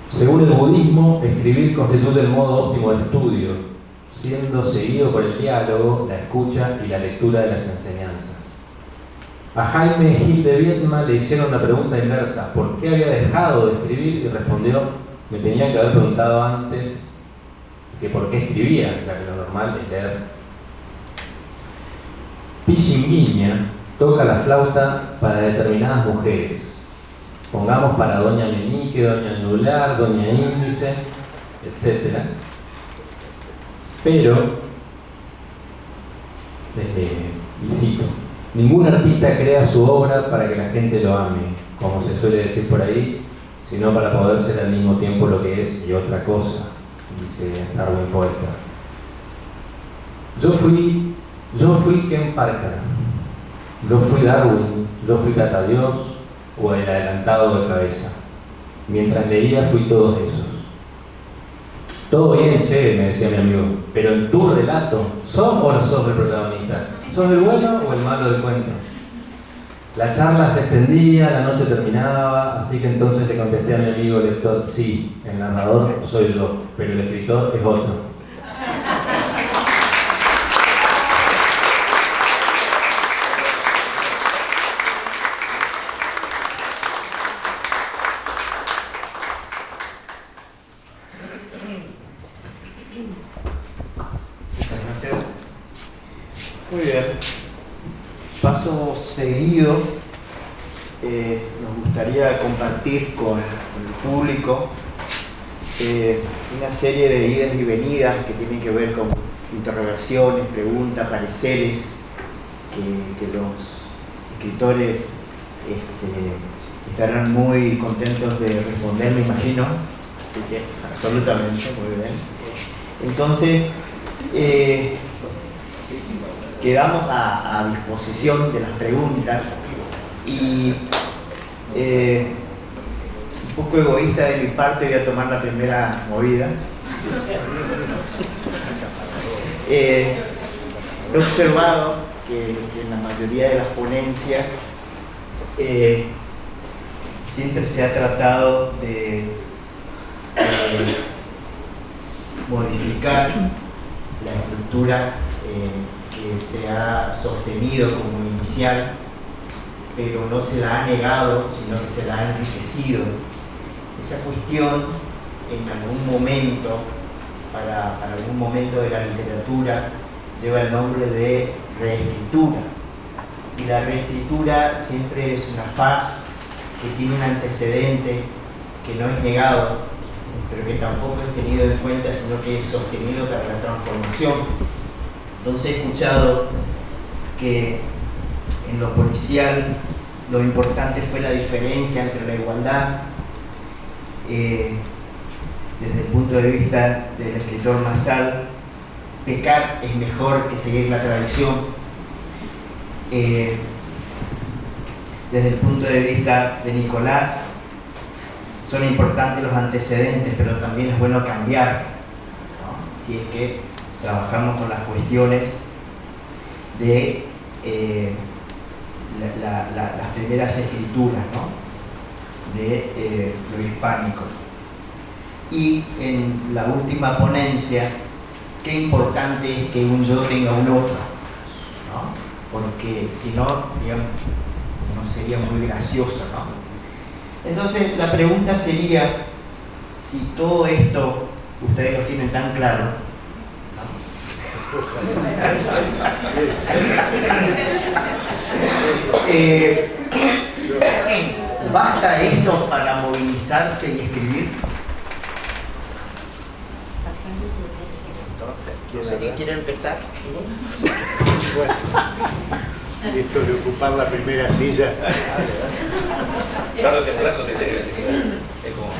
Según el budismo, escribir constituye el modo óptimo de estudio, siendo seguido por el diálogo, la escucha y la lectura de las enseñanzas. A Jaime Gil de Viedma le hicieron la pregunta inversa: ¿por qué había dejado de escribir? Y respondió: me tenía que haber preguntado antes que por qué escribía, ya que lo normal es leer. Pichinguinha toca la flauta para determinadas mujeres. Pongamos para Doña Meñique, Doña Anular, Doña Índice, etc. Pero, y cito: ningún artista crea su obra para que la gente lo ame, como se suele decir por ahí, sino para poder ser al mismo tiempo lo que es y otra cosa, dice Darwin Poeta. Yo fui Ken Parker, yo fui Darwin, yo fui Catadios o el adelantado de cabeza. Mientras leía fui todos esos. Todo bien, che, me decía mi amigo, pero en tu relato, ¿sos o no sos el protagonista? ¿Sos el bueno o el malo del cuento? La charla se extendía, la noche terminaba, así que entonces le contesté a mi amigo lector: sí, el narrador soy yo, pero el escritor es otro. Muy bien. Paso seguido, nos gustaría compartir con el público una serie de idas y venidas que tienen que ver con interrogaciones, preguntas, pareceres que los escritores estarán muy contentos de responder, me imagino. Así que, absolutamente, muy bien. Entonces, quedamos a disposición de las preguntas y un poco egoísta de mi parte voy a tomar la primera movida. He observado que en la mayoría de las ponencias siempre se ha tratado de modificar la estructura que se ha sostenido como inicial, pero no se la ha negado, sino que se la ha enriquecido. Esa cuestión en algún momento, para algún momento de la literatura, lleva el nombre de reescritura. Y la reescritura siempre es una faz que tiene un antecedente que no es negado, pero que tampoco es tenido en cuenta, sino que es sostenido para la transformación. Entonces he escuchado que en lo policial lo importante fue la diferencia entre la igualdad, desde el punto de vista del escritor Massal, pecar es mejor que seguir la tradición. Desde el punto de vista de Nicolás, son importantes los antecedentes, pero también es bueno cambiar, ¿no? Si es que trabajamos con las cuestiones de las primeras escrituras, ¿no? De lo hispánico. Y en la última ponencia, qué importante es que un yo tenga un otro, ¿no? Porque si no, digamos, no sería muy gracioso, ¿no? Entonces la pregunta sería, si todo esto ustedes lo tienen tan claro, ¿no? ¿Basta esto para movilizarse y escribir? Entonces, no sé quién quiere empezar. Bueno, esto de ocupar la primera silla. Claro que es como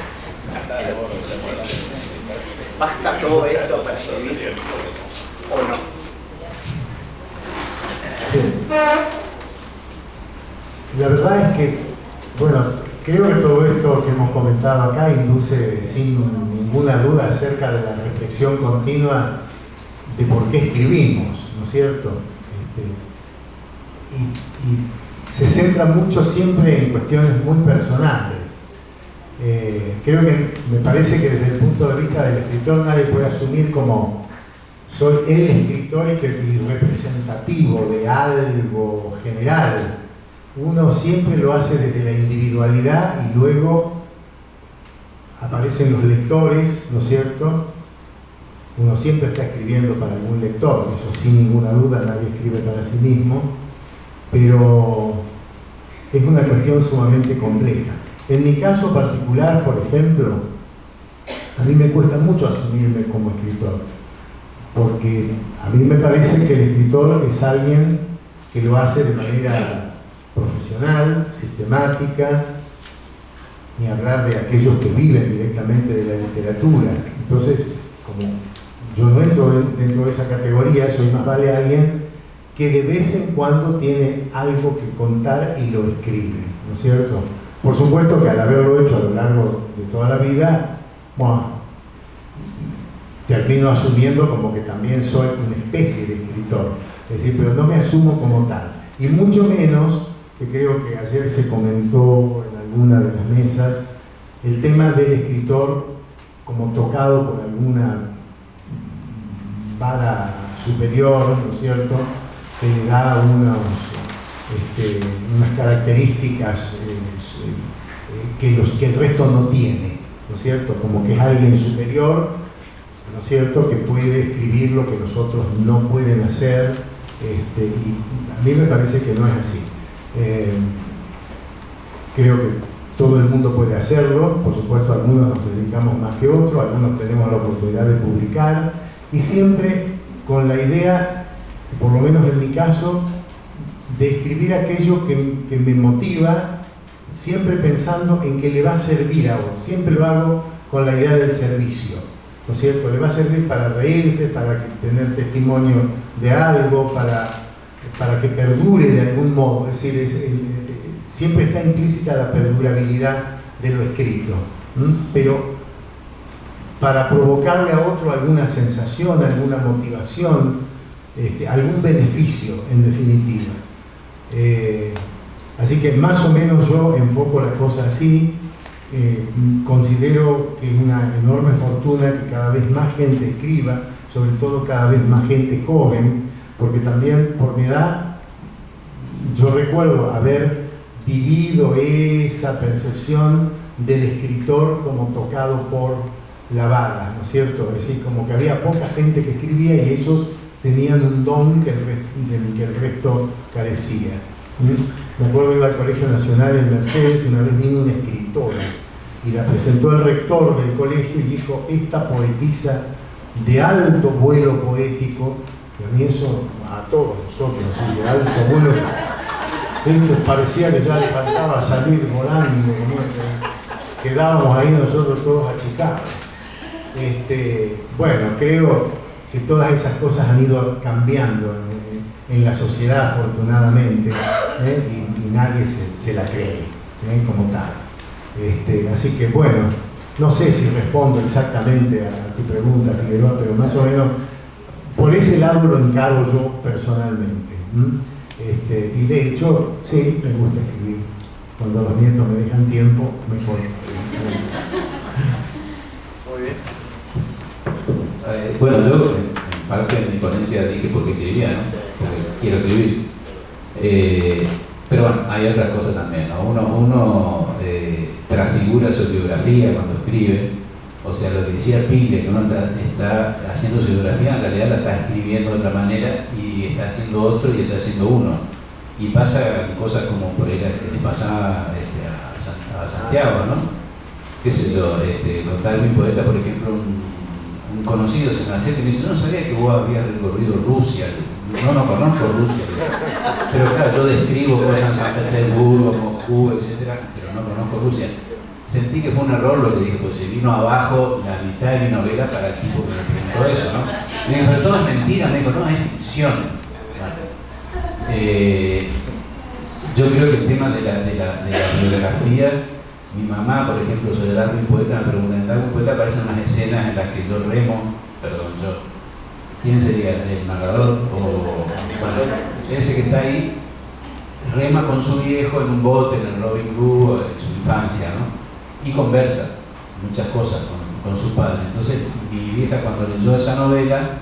¿Basta todo esto para escribir? ¿O no? Sí. La verdad es que, bueno, creo que todo esto que hemos comentado acá induce sin ninguna duda acerca de la reflexión continua de por qué escribimos, ¿no es cierto? Y se centra mucho siempre en cuestiones muy personales. Creo que me parece que desde el punto de vista del escritor nadie puede asumir como soy el escritor y representativo de algo general. Uno siempre lo hace desde la individualidad y luego aparecen los lectores, ¿no es cierto? Uno siempre está escribiendo para algún lector, eso sin ninguna duda, nadie escribe para sí mismo, pero es una cuestión sumamente compleja. En mi caso particular, por ejemplo, a mí me cuesta mucho asumirme como escritor, porque a mí me parece que el escritor es alguien que lo hace de manera profesional, sistemática, ni hablar de aquellos que viven directamente de la literatura. Entonces, como yo no entro dentro de esa categoría, soy más vale alguien que de vez en cuando tiene algo que contar y lo escribe, ¿no es cierto? Por supuesto que al haberlo hecho a lo largo de toda la vida, bueno, termino asumiendo como que también soy una especie de escritor, es decir, pero no me asumo como tal, y mucho menos, que creo que ayer se comentó en alguna de las mesas, el tema del escritor como tocado por alguna vara superior, ¿no es cierto?, que le da unas características que el resto no tiene, ¿no es cierto?, como que es alguien superior, ¿no es cierto?, que puede escribir lo que los otros no pueden hacer, y a mí me parece que no es así. Creo que todo el mundo puede hacerlo, por supuesto algunos nos dedicamos más que otros, algunos tenemos la oportunidad de publicar, y siempre con la idea, por lo menos en mi caso, de escribir aquello que me motiva, siempre pensando en que le va a servir a otro. Siempre lo hago con la idea del servicio, ¿no es cierto? Le va a servir para reírse, para tener testimonio de algo, para que perdure de algún modo. Es decir, siempre está implícita la perdurabilidad de lo escrito, pero para provocarle a otro alguna sensación, alguna motivación, algún beneficio, en definitiva. Así que más o menos yo enfoco la cosa así. Considero que es una enorme fortuna que cada vez más gente escriba, sobre todo cada vez más gente joven, porque también por mi edad yo recuerdo haber vivido esa percepción del escritor como tocado por la bala, ¿no es cierto? Es decir, como que había poca gente que escribía y ellos tenían un don del que el resto carecía. Me acuerdo que iba al Colegio Nacional en Mercedes y una vez vino una escritora y la presentó el rector del colegio y dijo: esta poetisa de alto vuelo poético. Y a mí eso, a todos nosotros, así, de alto vuelo, parecía que ya le faltaba salir volando, quedábamos ahí nosotros todos achicados. Bueno, creo que todas esas cosas han ido cambiando en la sociedad, afortunadamente, y nadie se la cree como tal. Así que bueno, no sé si respondo exactamente a tu pregunta, Figueroa, pero más o menos por ese lado lo encaro yo personalmente. Y de hecho, sí, me gusta escribir. Cuando los nietos me dejan tiempo, mejor. Muy bien. Bueno, yo en parte de mi ponencia dije porque escribía, ¿no? Porque quiero escribir. Pero bueno, hay otras cosas también, ¿no? Uno transfigura su biografía cuando escribe. O sea, lo que decía Pille, que uno está haciendo su biografía, en realidad la está escribiendo de otra manera y está haciendo otro y está haciendo uno. Y pasa cosas como por ahí le pasaba a Santiago, ¿no? Qué sé yo, contar mi poeta, por ejemplo, un conocido se me acerca y me dice: no sabía que vos habías recorrido Rusia. No conozco Rusia. Pero claro, yo describo cosas en San Petersburgo, Moscú, etc. Pero no conozco Rusia. Sentí que fue un error lo que dije, porque se vino abajo la mitad de mi novela para el tipo que me preguntó eso, ¿no? Me dijo: pero todo es mentira. Me dijo: no, es ficción. Yo creo que el tema de la biografía, mi mamá, por ejemplo, sobre el Darwin poeta, me pregunta: en Darwin poeta aparecen unas escenas en las que yo remo, ¿quién sería? ¿El narrador? Bueno, ese que está ahí rema con su viejo en un bote, en el Robin Hood, en su infancia, ¿no? Y conversa muchas cosas con su padre. Entonces, mi vieja, cuando leyó esa novela,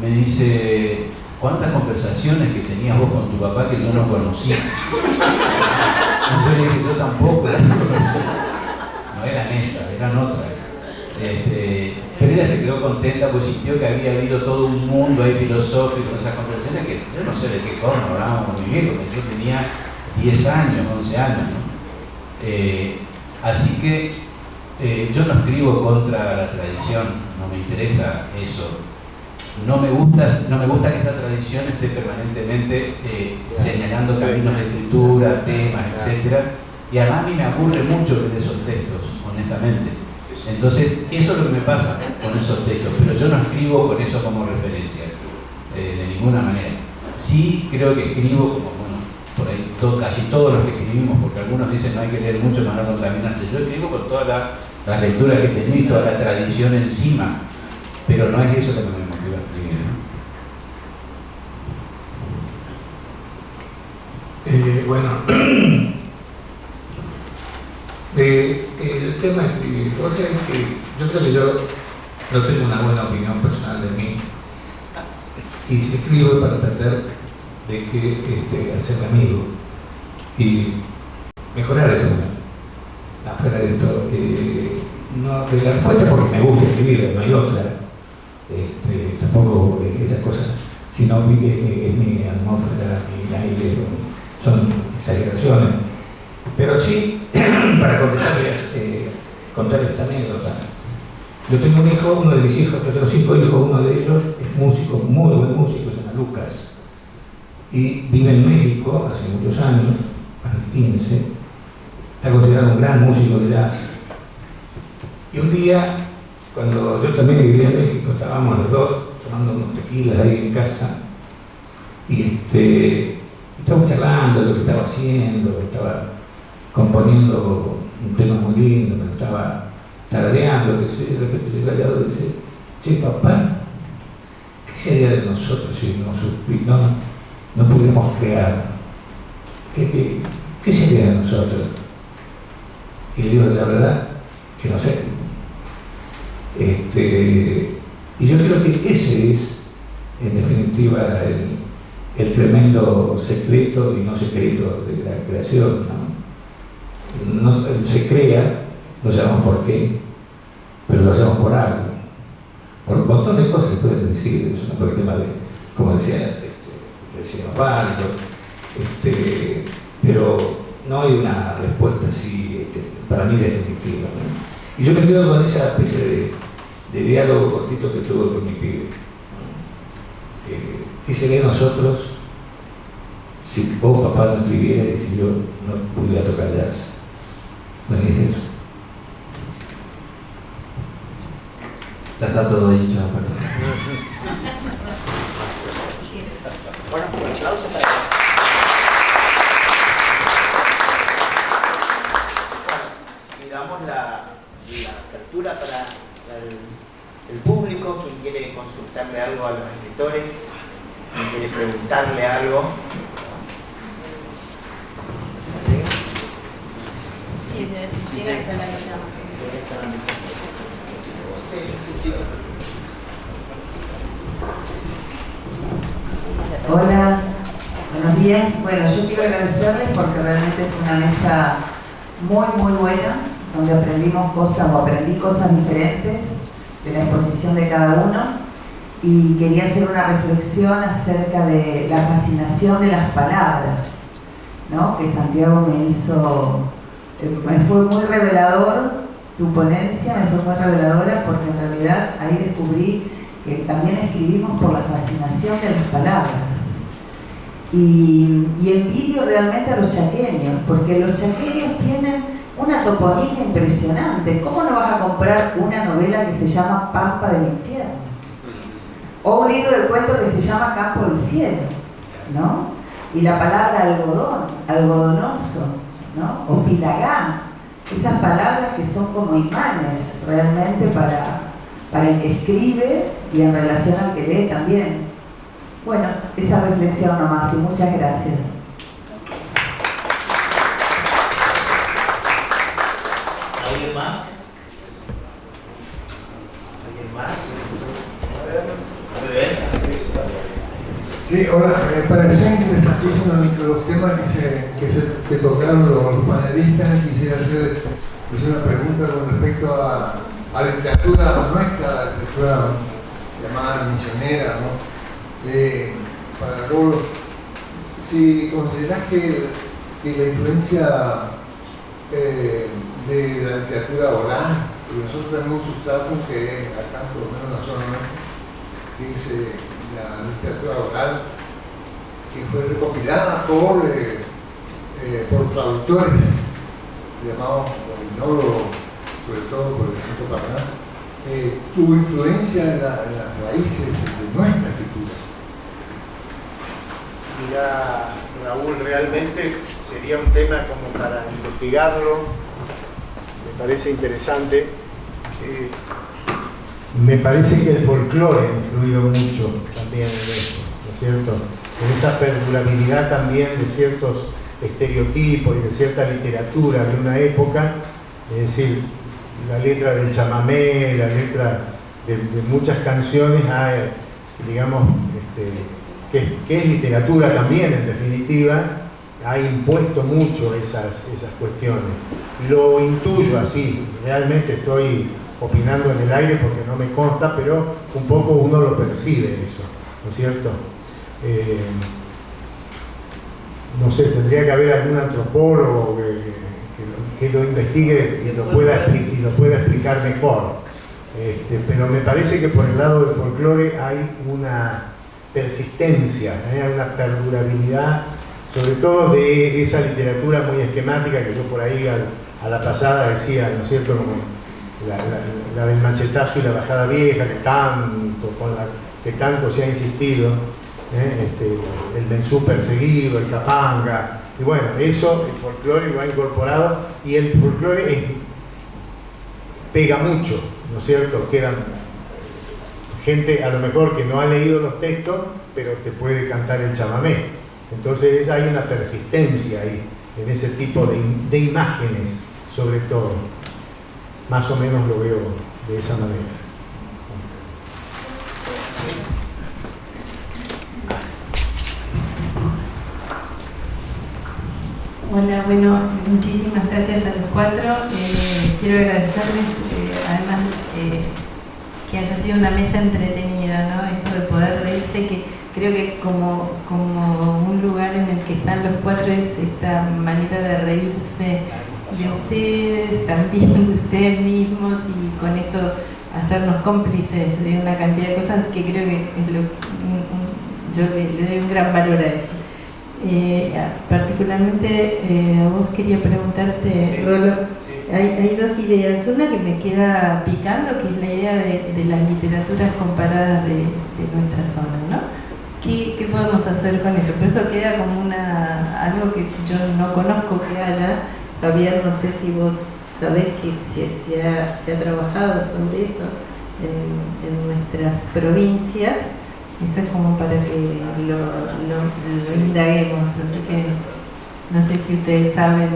me dice: ¿cuántas conversaciones que tenías vos con tu papá que yo no conocía? Entonces yo dije: yo tampoco las conocí. No eran esas, eran otras. Pero ella se quedó contenta porque sintió que había habido todo un mundo ahí filosófico en esas conversaciones que yo no sé de qué corno hablábamos con mi viejo, que yo tenía 10 años, 11 años, ¿no? Así que yo no escribo contra la tradición, no me interesa eso. No me gusta que esta tradición esté permanentemente señalando caminos de escritura, temas, etc. Y además a mí me aburre mucho leer esos textos, honestamente. Entonces, eso es lo que me pasa con esos textos, pero yo no escribo con eso como referencia, de ninguna manera. Sí creo que escribo como, bueno, por ahí casi todos los que escribimos, porque algunos dicen no hay que leer mucho para no contaminarse. Yo escribo con toda la lectura que he tenido y toda la tradición encima, pero no es eso lo que me motiva a escribir, ¿no? Bueno, el tema es escribir. O sea, es que yo creo que yo no tengo una buena opinión personal de mí, y si escribo para tratar de que hacerme amigo y mejorar eso. Afuera de esto, no de la respuesta porque me gusta escribir, no hay otra. Tampoco esas cosas, sino es mi atmósfera, mi aire, son exageraciones. Pero sí, para contar esta anécdota. Yo tengo un hijo, uno de mis hijos, yo tengo 5 hijos, uno de ellos es músico, muy buen músico, se llama Lucas. Y vive en México hace muchos años, a los 15. está considerado un gran músico de jazz. Y un día, cuando yo también vivía en México, estábamos los dos tomando unos tequilas ahí en casa, y estábamos charlando de lo que estaba haciendo, estaba componiendo un tema muy lindo, me estaba tarareando, de repente se callado y dice: che, papá, ¿qué sería de nosotros si no pudiéramos crear? ¿Qué sería de nosotros? Y le digo, la verdad, que no sé. Y yo creo que ese es, en definitiva, el tremendo secreto y no secreto de la creación, ¿no? Se crea, no sabemos por qué, pero lo hacemos por algo. Por un montón de cosas se pueden decir, es por el tema de, como decía Osvaldo, pero no hay una respuesta así, para mí, definitiva, ¿no? Y yo me quedo con esa especie de diálogo cortito que tuve con mi pibe, ¿no? ¿Qué sería de nosotros si vos, papá, no escribieras y si yo no pudiera tocar jazz? Bueno, es eso. Ya está todo dicho, me parece. Bueno, un aplauso para y damos la apertura para el público, quien quiere consultarle algo a los escritores, quien quiere preguntarle algo. Sí, directo a la guitarra. Hola, buenos días. Bueno, yo quiero agradecerles porque realmente fue una mesa muy buena, donde aprendimos cosas o aprendí cosas diferentes de la exposición de cada uno, y quería hacer una reflexión acerca de la fascinación de las palabras, ¿no? Que Santiago me hizo, me fue muy revelador. Tu ponencia me fue muy reveladora porque en realidad ahí descubrí que también escribimos por la fascinación de las palabras. Y envidio realmente a los chaqueños, porque los chaqueños tienen una toponimia impresionante. ¿Cómo no vas a comprar una novela que se llama Pampa del Infierno? O un libro de cuento que se llama Campo del Cielo, ¿no? Y la palabra algodón, algodonoso, ¿no? O pilagá. Esas palabras que son como imanes realmente para el que escribe y en relación al que lee también. Bueno, esa reflexión nomás y muchas gracias. ¿Alguien más? ¿Alguien más? Muy bien. Sí, hola, me pareció interesantísimo los temas que tocaron los panelistas. Quisiera hacer una pregunta con respecto a la literatura nuestra, la literatura llamada misionera, ¿no? Para Rolo, si consideras que la influencia de la literatura oral, porque nosotros tenemos un sustrato que es acá, por lo menos en la zona nuestra, que es la literatura oral, que fue recopilada por traductores llamados Minoro, sobre todo por el Centro Paraná, tuvo influencia en las raíces de nuestra escritura. Mira, Raúl, realmente sería un tema como para investigarlo, me parece interesante. Me parece que el folclore ha influido mucho también en eso, ¿no es cierto? En esa perdurabilidad también de ciertos estereotipos y de cierta literatura de una época, es decir, la letra del chamamé, la letra de muchas canciones, digamos, que es literatura también, en definitiva, ha impuesto mucho esas cuestiones. Lo intuyo así, realmente estoy opinando en el aire porque no me consta, pero un poco uno lo percibe eso, ¿no es cierto? No sé, tendría que haber algún antropólogo que lo investigue y lo pueda explicar mejor. Pero me parece que por el lado del folclore hay una persistencia, hay una perdurabilidad sobre todo de esa literatura muy esquemática que yo por ahí a la pasada decía, ¿no es cierto?, como la del machetazo y la bajada vieja, que tanto se ha insistido, el mensú perseguido, el capanga, y bueno, eso el folclore lo ha incorporado, y el folclore pega mucho, ¿no es cierto? Quedan gente a lo mejor que no ha leído los textos, pero te puede cantar el chamamé. Entonces hay una persistencia ahí, en ese tipo de imágenes, sobre todo. Más o menos lo veo de esa manera. Hola, bueno, muchísimas gracias a los cuatro. Quiero agradecerles, además, que haya sido una mesa entretenida, ¿no? Esto de poder reírse, que creo que como un lugar en el que están los cuatro es esta manera de reírse de ustedes, también de ustedes mismos, y con eso hacernos cómplices de una cantidad de cosas que creo que es yo le doy un gran valor a eso. Particularmente a vos quería preguntarte, sí, Rolo, sí. Hay dos ideas. Una que me queda picando, que es la idea de las literaturas comparadas de nuestra zona, ¿no? ¿Qué podemos hacer con eso? Pero eso queda como algo que yo no conozco que haya. Javier, no sé si vos sabés que se ha trabajado sobre eso en nuestras provincias. Eso es como para que lo indaguemos, así que no sé si ustedes saben,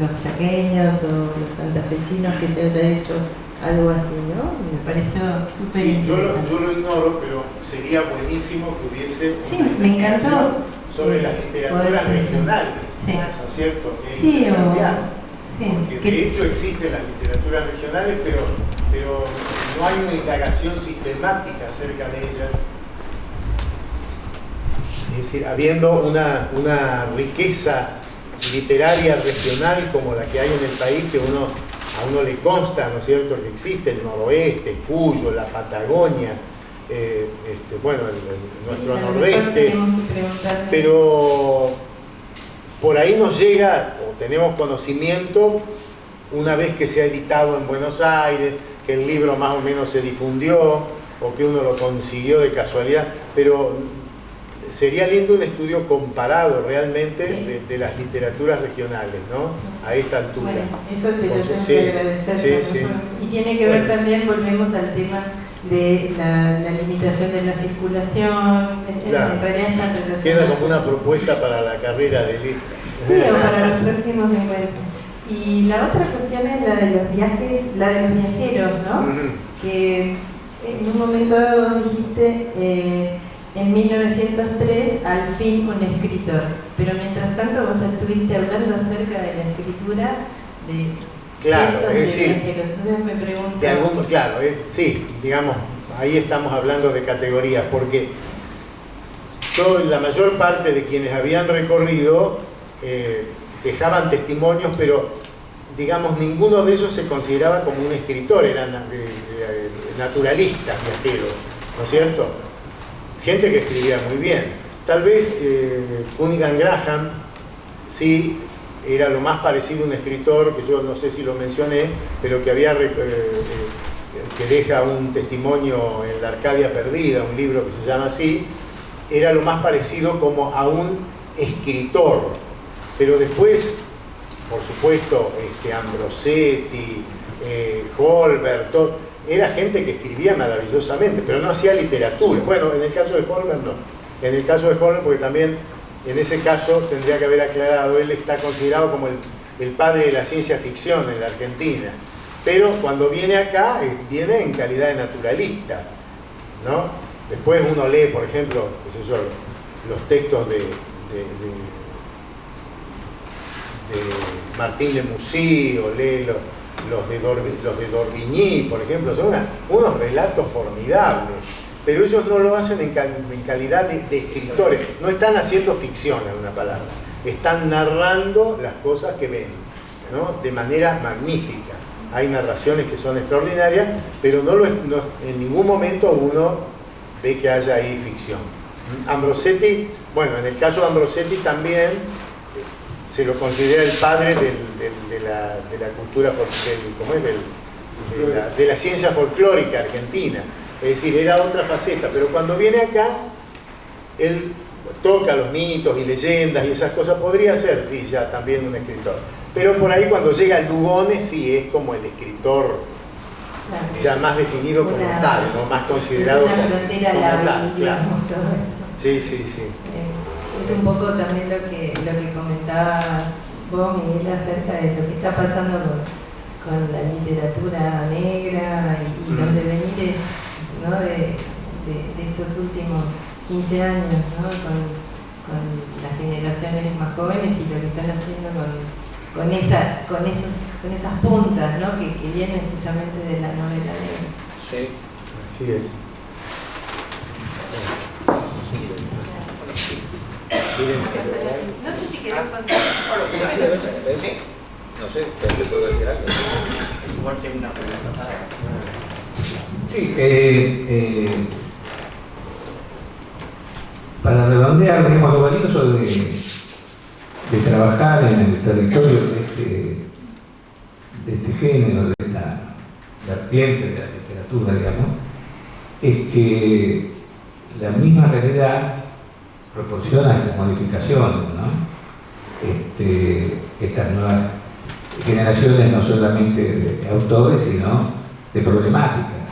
los chaqueños o los santafesinos, que se haya hecho algo así, ¿no? Me pareció súper interesante. Yo lo ignoro, pero sería buenísimo que hubiese una investigación sobre las literaturas regionales, sí, ¿no es cierto? Sí, porque de hecho existen las literaturas regionales, pero no hay una indagación sistemática acerca de ellas. Es decir, habiendo una riqueza literaria regional como la que hay en el país, que a uno le consta, ¿no es cierto?, que existe el noroeste, Cuyo, la Patagonia, nuestro nordeste, pero por ahí nos llega, o tenemos conocimiento, una vez que se ha editado en Buenos Aires, que el libro más o menos se difundió, o que uno lo consiguió de casualidad, pero sería lindo un estudio comparado realmente, sí, de las literaturas regionales, ¿no? A esta altura. Bueno, eso te lo tengo que agradecer. Sí. Y tiene que ver también, volvemos al tema de la limitación de la circulación, claro, en realidad está relacionado. Queda como una propuesta para la carrera de letras. Sí, o para los próximos encuentros. Y la otra cuestión es la de los viajes, la de los viajeros, ¿no? Que en un momento dado dijiste, en 1903, al fin un escritor. Pero mientras tanto vos estuviste hablando acerca de la escritura de claro, es decir, viajeros. Entonces me pregunto... sí, digamos, ahí estamos hablando de categorías, porque la mayor parte de quienes habían recorrido dejaban testimonios, pero digamos, ninguno de esos se consideraba como un escritor, eran naturalistas viajeros, ¿no es cierto? Gente que escribía muy bien. Tal vez Cunningham Graham sí era lo más parecido a un escritor, que yo no sé si lo mencioné, pero que que deja un testimonio en La Arcadia Perdida, un libro que se llama así, era lo más parecido como a un escritor. Pero después, por supuesto, Ambrosetti, Holberg, era gente que escribía maravillosamente, pero no hacía literatura. Bueno, en el caso de Holberg no. En el caso de Holberg, porque también en ese caso tendría que haber aclarado, él está considerado como el padre de la ciencia ficción en la Argentina. Pero cuando viene acá, viene en calidad de naturalista, ¿no? Después uno lee, por ejemplo, qué sé yo, los textos de Martín de Musí, o lee los de D'Orbigny, por ejemplo, son unos relatos formidables, pero ellos no lo hacen en calidad de escritores, no están haciendo ficción, en una palabra, están narrando las cosas que ven, ¿no? De manera magnífica. Hay narraciones que son extraordinarias, pero en ningún momento uno ve que haya ahí ficción. Ambrosetti, bueno, en el caso de Ambrosetti también se lo considera el padre de la cultura, de la ciencia folclórica argentina. Es decir, era otra faceta, pero cuando viene acá, él toca los mitos y leyendas y esas cosas, podría ser, sí, ya también un escritor. Pero por ahí cuando llega al Lugones, sí es como el escritor ya más definido como tal, ¿no? Más considerado como tal. Claro. Sí, sí, sí. Es un poco también lo que comentabas vos, Miguel, acerca de lo que está pasando con la literatura negra y los devenires, ¿no? de estos últimos 15 años, ¿no? con las generaciones más jóvenes y lo que están haciendo con esas puntas, ¿no? que vienen justamente de la novela negra. Sí, así es. No sé si querés contar. No sé, ¿te puedo decir algo? Igual que una pregunta. Sí, para redondear, digamos, lo valioso de trabajar en el territorio de este género, de esta vertiente de la literatura, digamos, es que la misma realidad proporciona estas modificaciones, ¿no? Estas nuevas generaciones no solamente de autores, sino de problemáticas,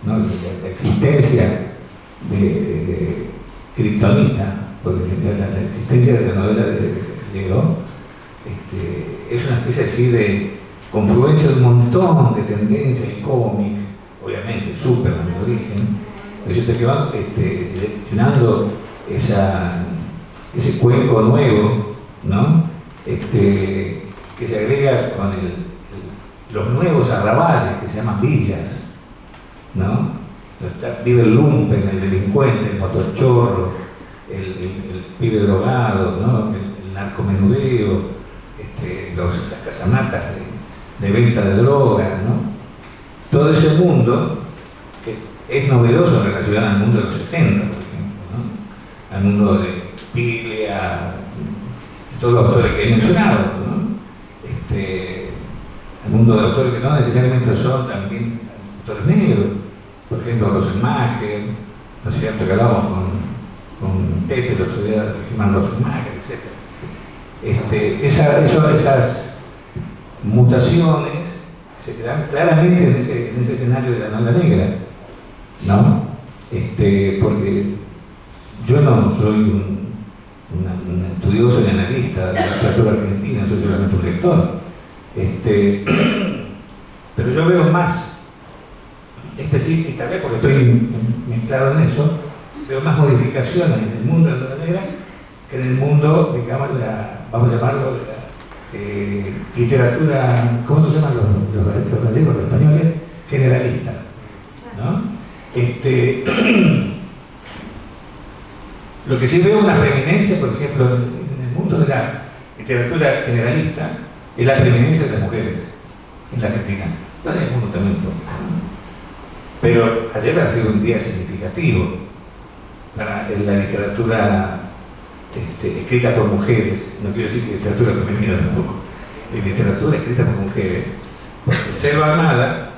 ¿no? La existencia de Kryptonita, por ejemplo, la existencia de la novela de Leo, es una especie así de confluencia de un montón de tendencias y cómics, obviamente Superman de origen, que van direccionando ese cuenco nuevo, ¿no? Que se agrega con los nuevos arrabales que se llaman villas, ¿no? Vive el lumpen, el delincuente, el motochorro, el pibe drogado, ¿no? El narcomenudeo, las casamatas de venta de drogas, ¿no? Todo ese mundo que es novedoso en relación al mundo de los 70, por ejemplo, ¿no? Al mundo de Pile, a todos los autores que he mencionado, ¿no? Al mundo de autores que no necesariamente son también autores negros, por ejemplo Rosenmacher, ¿no es cierto? Que hablamos con Pepe el otro día, Germán Rosenmacher, etc. Esas mutaciones se dan claramente en ese escenario de la novela negra, ¿no? Porque yo no soy un estudioso y analista de la literatura argentina, soy solamente un lector. Pero yo veo más específico, y tal vez porque estoy mezclado en eso, veo más modificaciones en el mundo de la novela negra que en el mundo, digamos, vamos a llamarlo, de la literatura, ¿cómo se llaman los gallegos, los españoles? Generalista, ¿no? Lo que sí veo una preeminencia, por ejemplo, en el mundo de la literatura generalista, es la preeminencia de las mujeres en la Argentina. No en el mundo también, ¿no? Pero ayer ha sido un día significativo para la literatura escrita por mujeres, no quiero decir que literatura femenina tampoco, literatura escrita por mujeres, porque Selva Armada,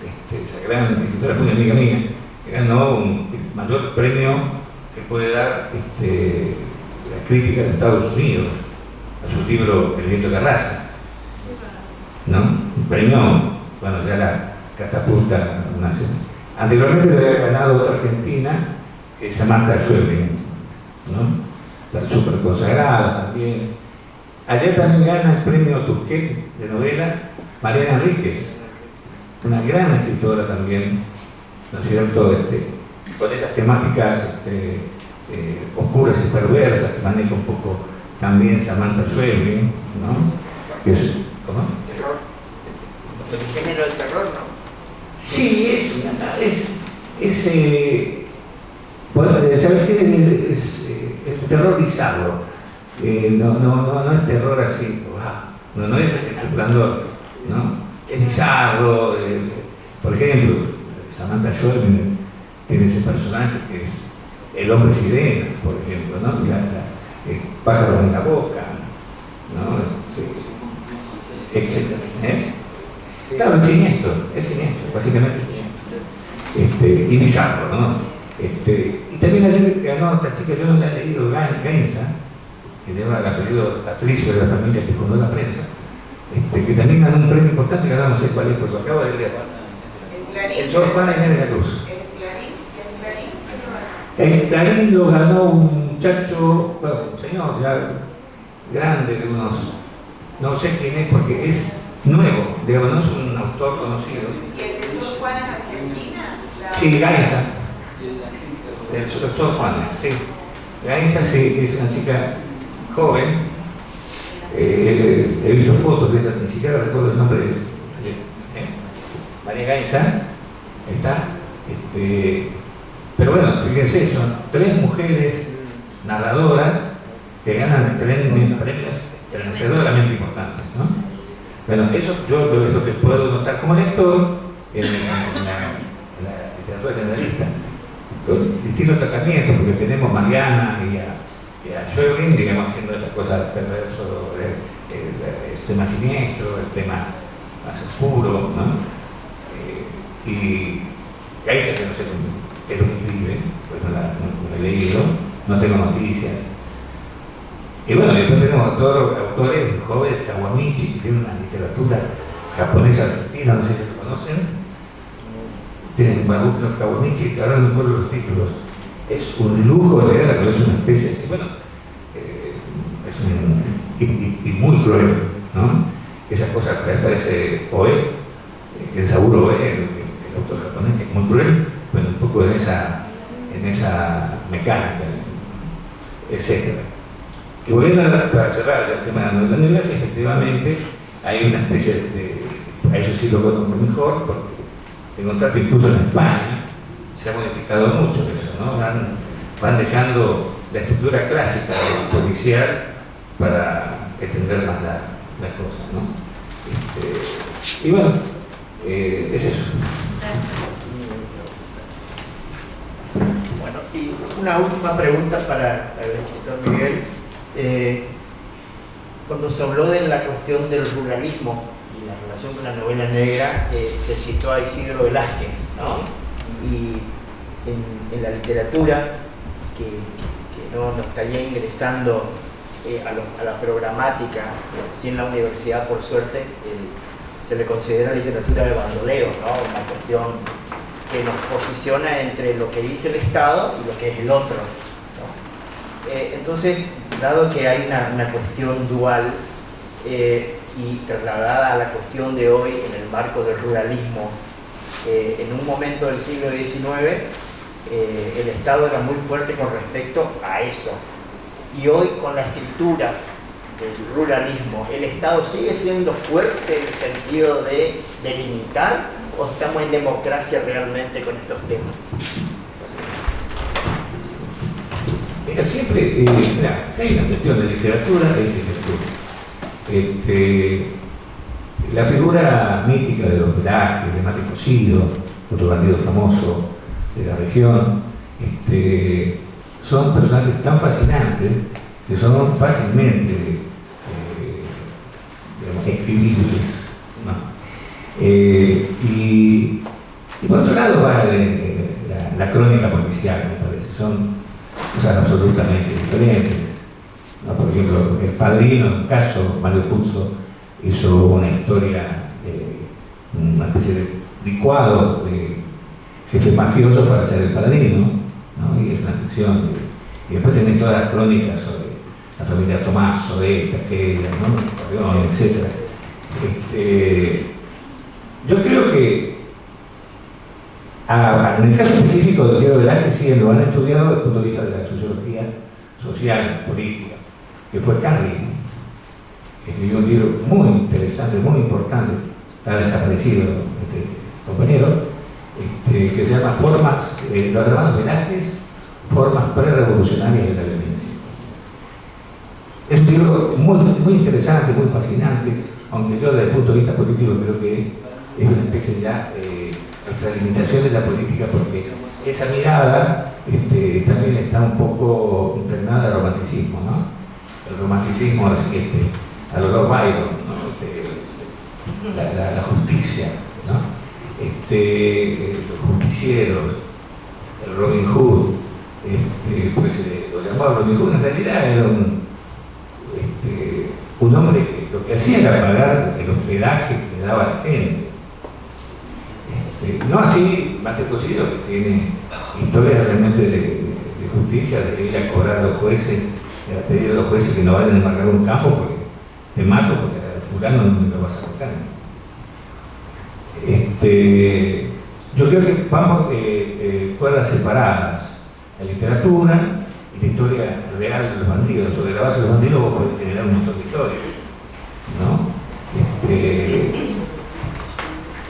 esa gran escritora, muy amiga mía, ganó el mayor premio que puede dar la crítica de Estados Unidos a su libro El viento que arrasa, ¿no? Un premio, bueno, ya la catapulta nacional. Anteriormente le había ganado otra argentina, que es Samantha Schweblin, ¿no? Está súper consagrada también. Ayer también gana el premio Tusquet de novela Mariana Enríquez, una gran escritora también, ¿no es cierto? Con esas temáticas oscuras y perversas que maneja un poco también Samantha Schweblin, ¿no? Que es, ¿cómo? Terror. El género del terror, ¿no? Sí, bueno, ¿sabes qué? Es terror bizarro. No es terror así, no es especulador, ¿no? Es bizarro. Por ejemplo, Samantha Schweblin tiene ese personaje que es El hombre sirena, por ejemplo, ¿no? Pájaros en la boca, ¿no? Sí. Etcétera. Claro, es siniestro, básicamente siniestro. Y bizarro, ¿no? Y también ayer ganó esta chica, yo no la he leído, Gainza, que lleva el apellido patricio de la familia que fundó la prensa, que también ganó un premio importante, que ahora no sé cuál es, porque lo acabo de leer. El Sor Juana Inés de la Cruz. El Clarín lo ganó un muchacho, bueno, un señor ya grande, de unos, no sé quién es porque es nuevo, digamos, no es un autor conocido. ¿Y el de Sor Juana en Argentina? Sí, Gainza. El Sor Juana, sí. Gainza sí, es una chica joven. He visto fotos de ella, ni siquiera recuerdo el nombre de María Gainza. Está. Pero bueno, fíjense, son 3 mujeres narradoras que ganan premios tremendamente importantes, ¿no? Bueno, eso yo es lo que puedo notar como lector en la literatura generalista, con distintos tratamientos, porque tenemos a Mariana y a Schweblin, digamos, haciendo esas cosas perverso, el tema siniestro, el tema más oscuro, ¿no? Y ahí se que no sé qué es lo que escribe, pues no he leído, no tengo noticias. Y bueno, después tenemos autores jóvenes, Kawamichi, que tienen una literatura japonesa argentina, no sé si lo conocen. Tienen, bueno, buscan los Kawamichi, que ahora no recuerdo los títulos. Es un lujo de leer, pero es una especie de, bueno, y muy cruel, ¿no? Esa cosa que parece Oe, que es Saburo Oe, el autor japonés, que es muy cruel, bueno, un poco en esa mecánica, etc. Y volviendo para cerrar el tema de la novela negra, efectivamente hay una especie de, a eso sí lo conozco mejor, porque encontrar que incluso en España se ha modificado mucho eso, ¿no? Van dejando la estructura clásica del policial para extender más la cosa, ¿no? Y bueno, es eso. Bueno, y una última pregunta para el escritor Miguel. Cuando se habló de la cuestión del ruralismo y la relación con la novela negra, se citó a Isidro Velázquez, ¿no? Y en la literatura que no estaría ingresando a la programática, sí en la universidad por suerte, se le considera literatura de bandoleo, ¿no? Una cuestión que nos posiciona entre lo que dice el Estado y lo que es el otro, ¿no? Entonces, dado que hay una cuestión dual y trasladada a la cuestión de hoy en el marco del ruralismo, en un momento del siglo XIX el Estado era muy fuerte con respecto a eso, y hoy con la escritura del ruralismo, ¿el Estado sigue siendo fuerte en el sentido de delimitar o estamos en democracia realmente con estos temas? Mira, siempre, hay una cuestión de literatura, la figura mítica de los Velázquez, de Mate Cosido, otro bandido famoso de la región, son personajes tan fascinantes que son fácilmente digamos, escribibles, ¿no? Y por otro lado va la crónica policial, me parece, son cosas absolutamente diferentes, ¿no? Por ejemplo, El Padrino, en un caso, Mario Puzo hizo una historia, una especie de licuado de jefe mafioso para ser El Padrino, ¿no? Y es una ficción. Y después tienen todas las crónicas sobre la familia Tommaso, esta, aquella, ¿no? Corleone, etc. Yo creo que en el caso específico de Isidro Velázquez sí lo han estudiado desde el punto de vista de la sociología social, política, que fue Carri, ¿no? Que escribió un libro muy interesante, muy importante, está desaparecido este compañero, que se llama Formas, los hermanos Velázquez, Formas Prerevolucionarias de la Violencia. Es un libro muy interesante, muy fascinante, aunque yo desde el punto de vista político creo que es una especie ya de extralimitación de la política, porque esa mirada también está un poco impregnada de romanticismo, ¿no? El romanticismo a lo Lord Byron, ¿no? La justicia, ¿no? Los justicieros, el Robin Hood, pues lo llamaba Robin Hood, en realidad era un hombre que lo que hacía era pagar el hospedaje que le daba a la gente. No así Mate Cocido, que tiene historias realmente de justicia, de ir a cobrar a los jueces, a pedir a los jueces que no vayan a embarcar un campo porque te mato, porque al fulano no me lo vas a buscar. Yo creo que vamos cuerdas separadas, la literatura y la historia real de los bandidos. Sobre la base de los bandidos vos podés generar un montón de historias, ¿no?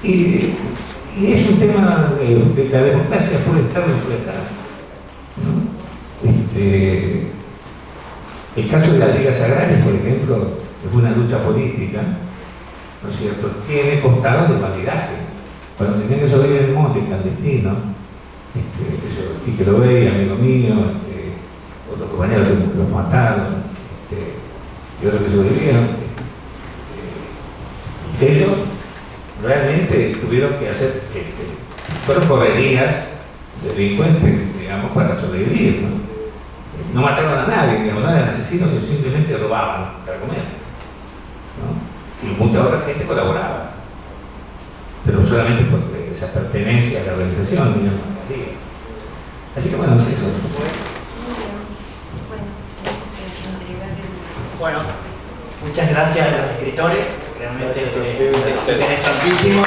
Y es un tema de la democracia puede estar o no puede estar, ¿no? El caso de las ligas agrarias, por ejemplo, es una lucha política, ¿no es cierto? Tiene costados de bandidaje. Cuando tenían que sobrevivir en el monte clandestino, que lo veía, amigo mío, otros compañeros los mataron, y otros que sobrevivieron, ellos realmente tuvieron que hacer, fueron correrías de delincuentes, digamos, para sobrevivir, ¿no? No mataron a nadie, digamos, no eran asesinos, sino simplemente robaban para comer, ¿no? Y mucha otra gente colaboraba, pero solamente por esa pertenencia a la organización, digamos, a la liga. Así que bueno, es eso. Bueno, muchas gracias a los escritores, realmente interesantísimos.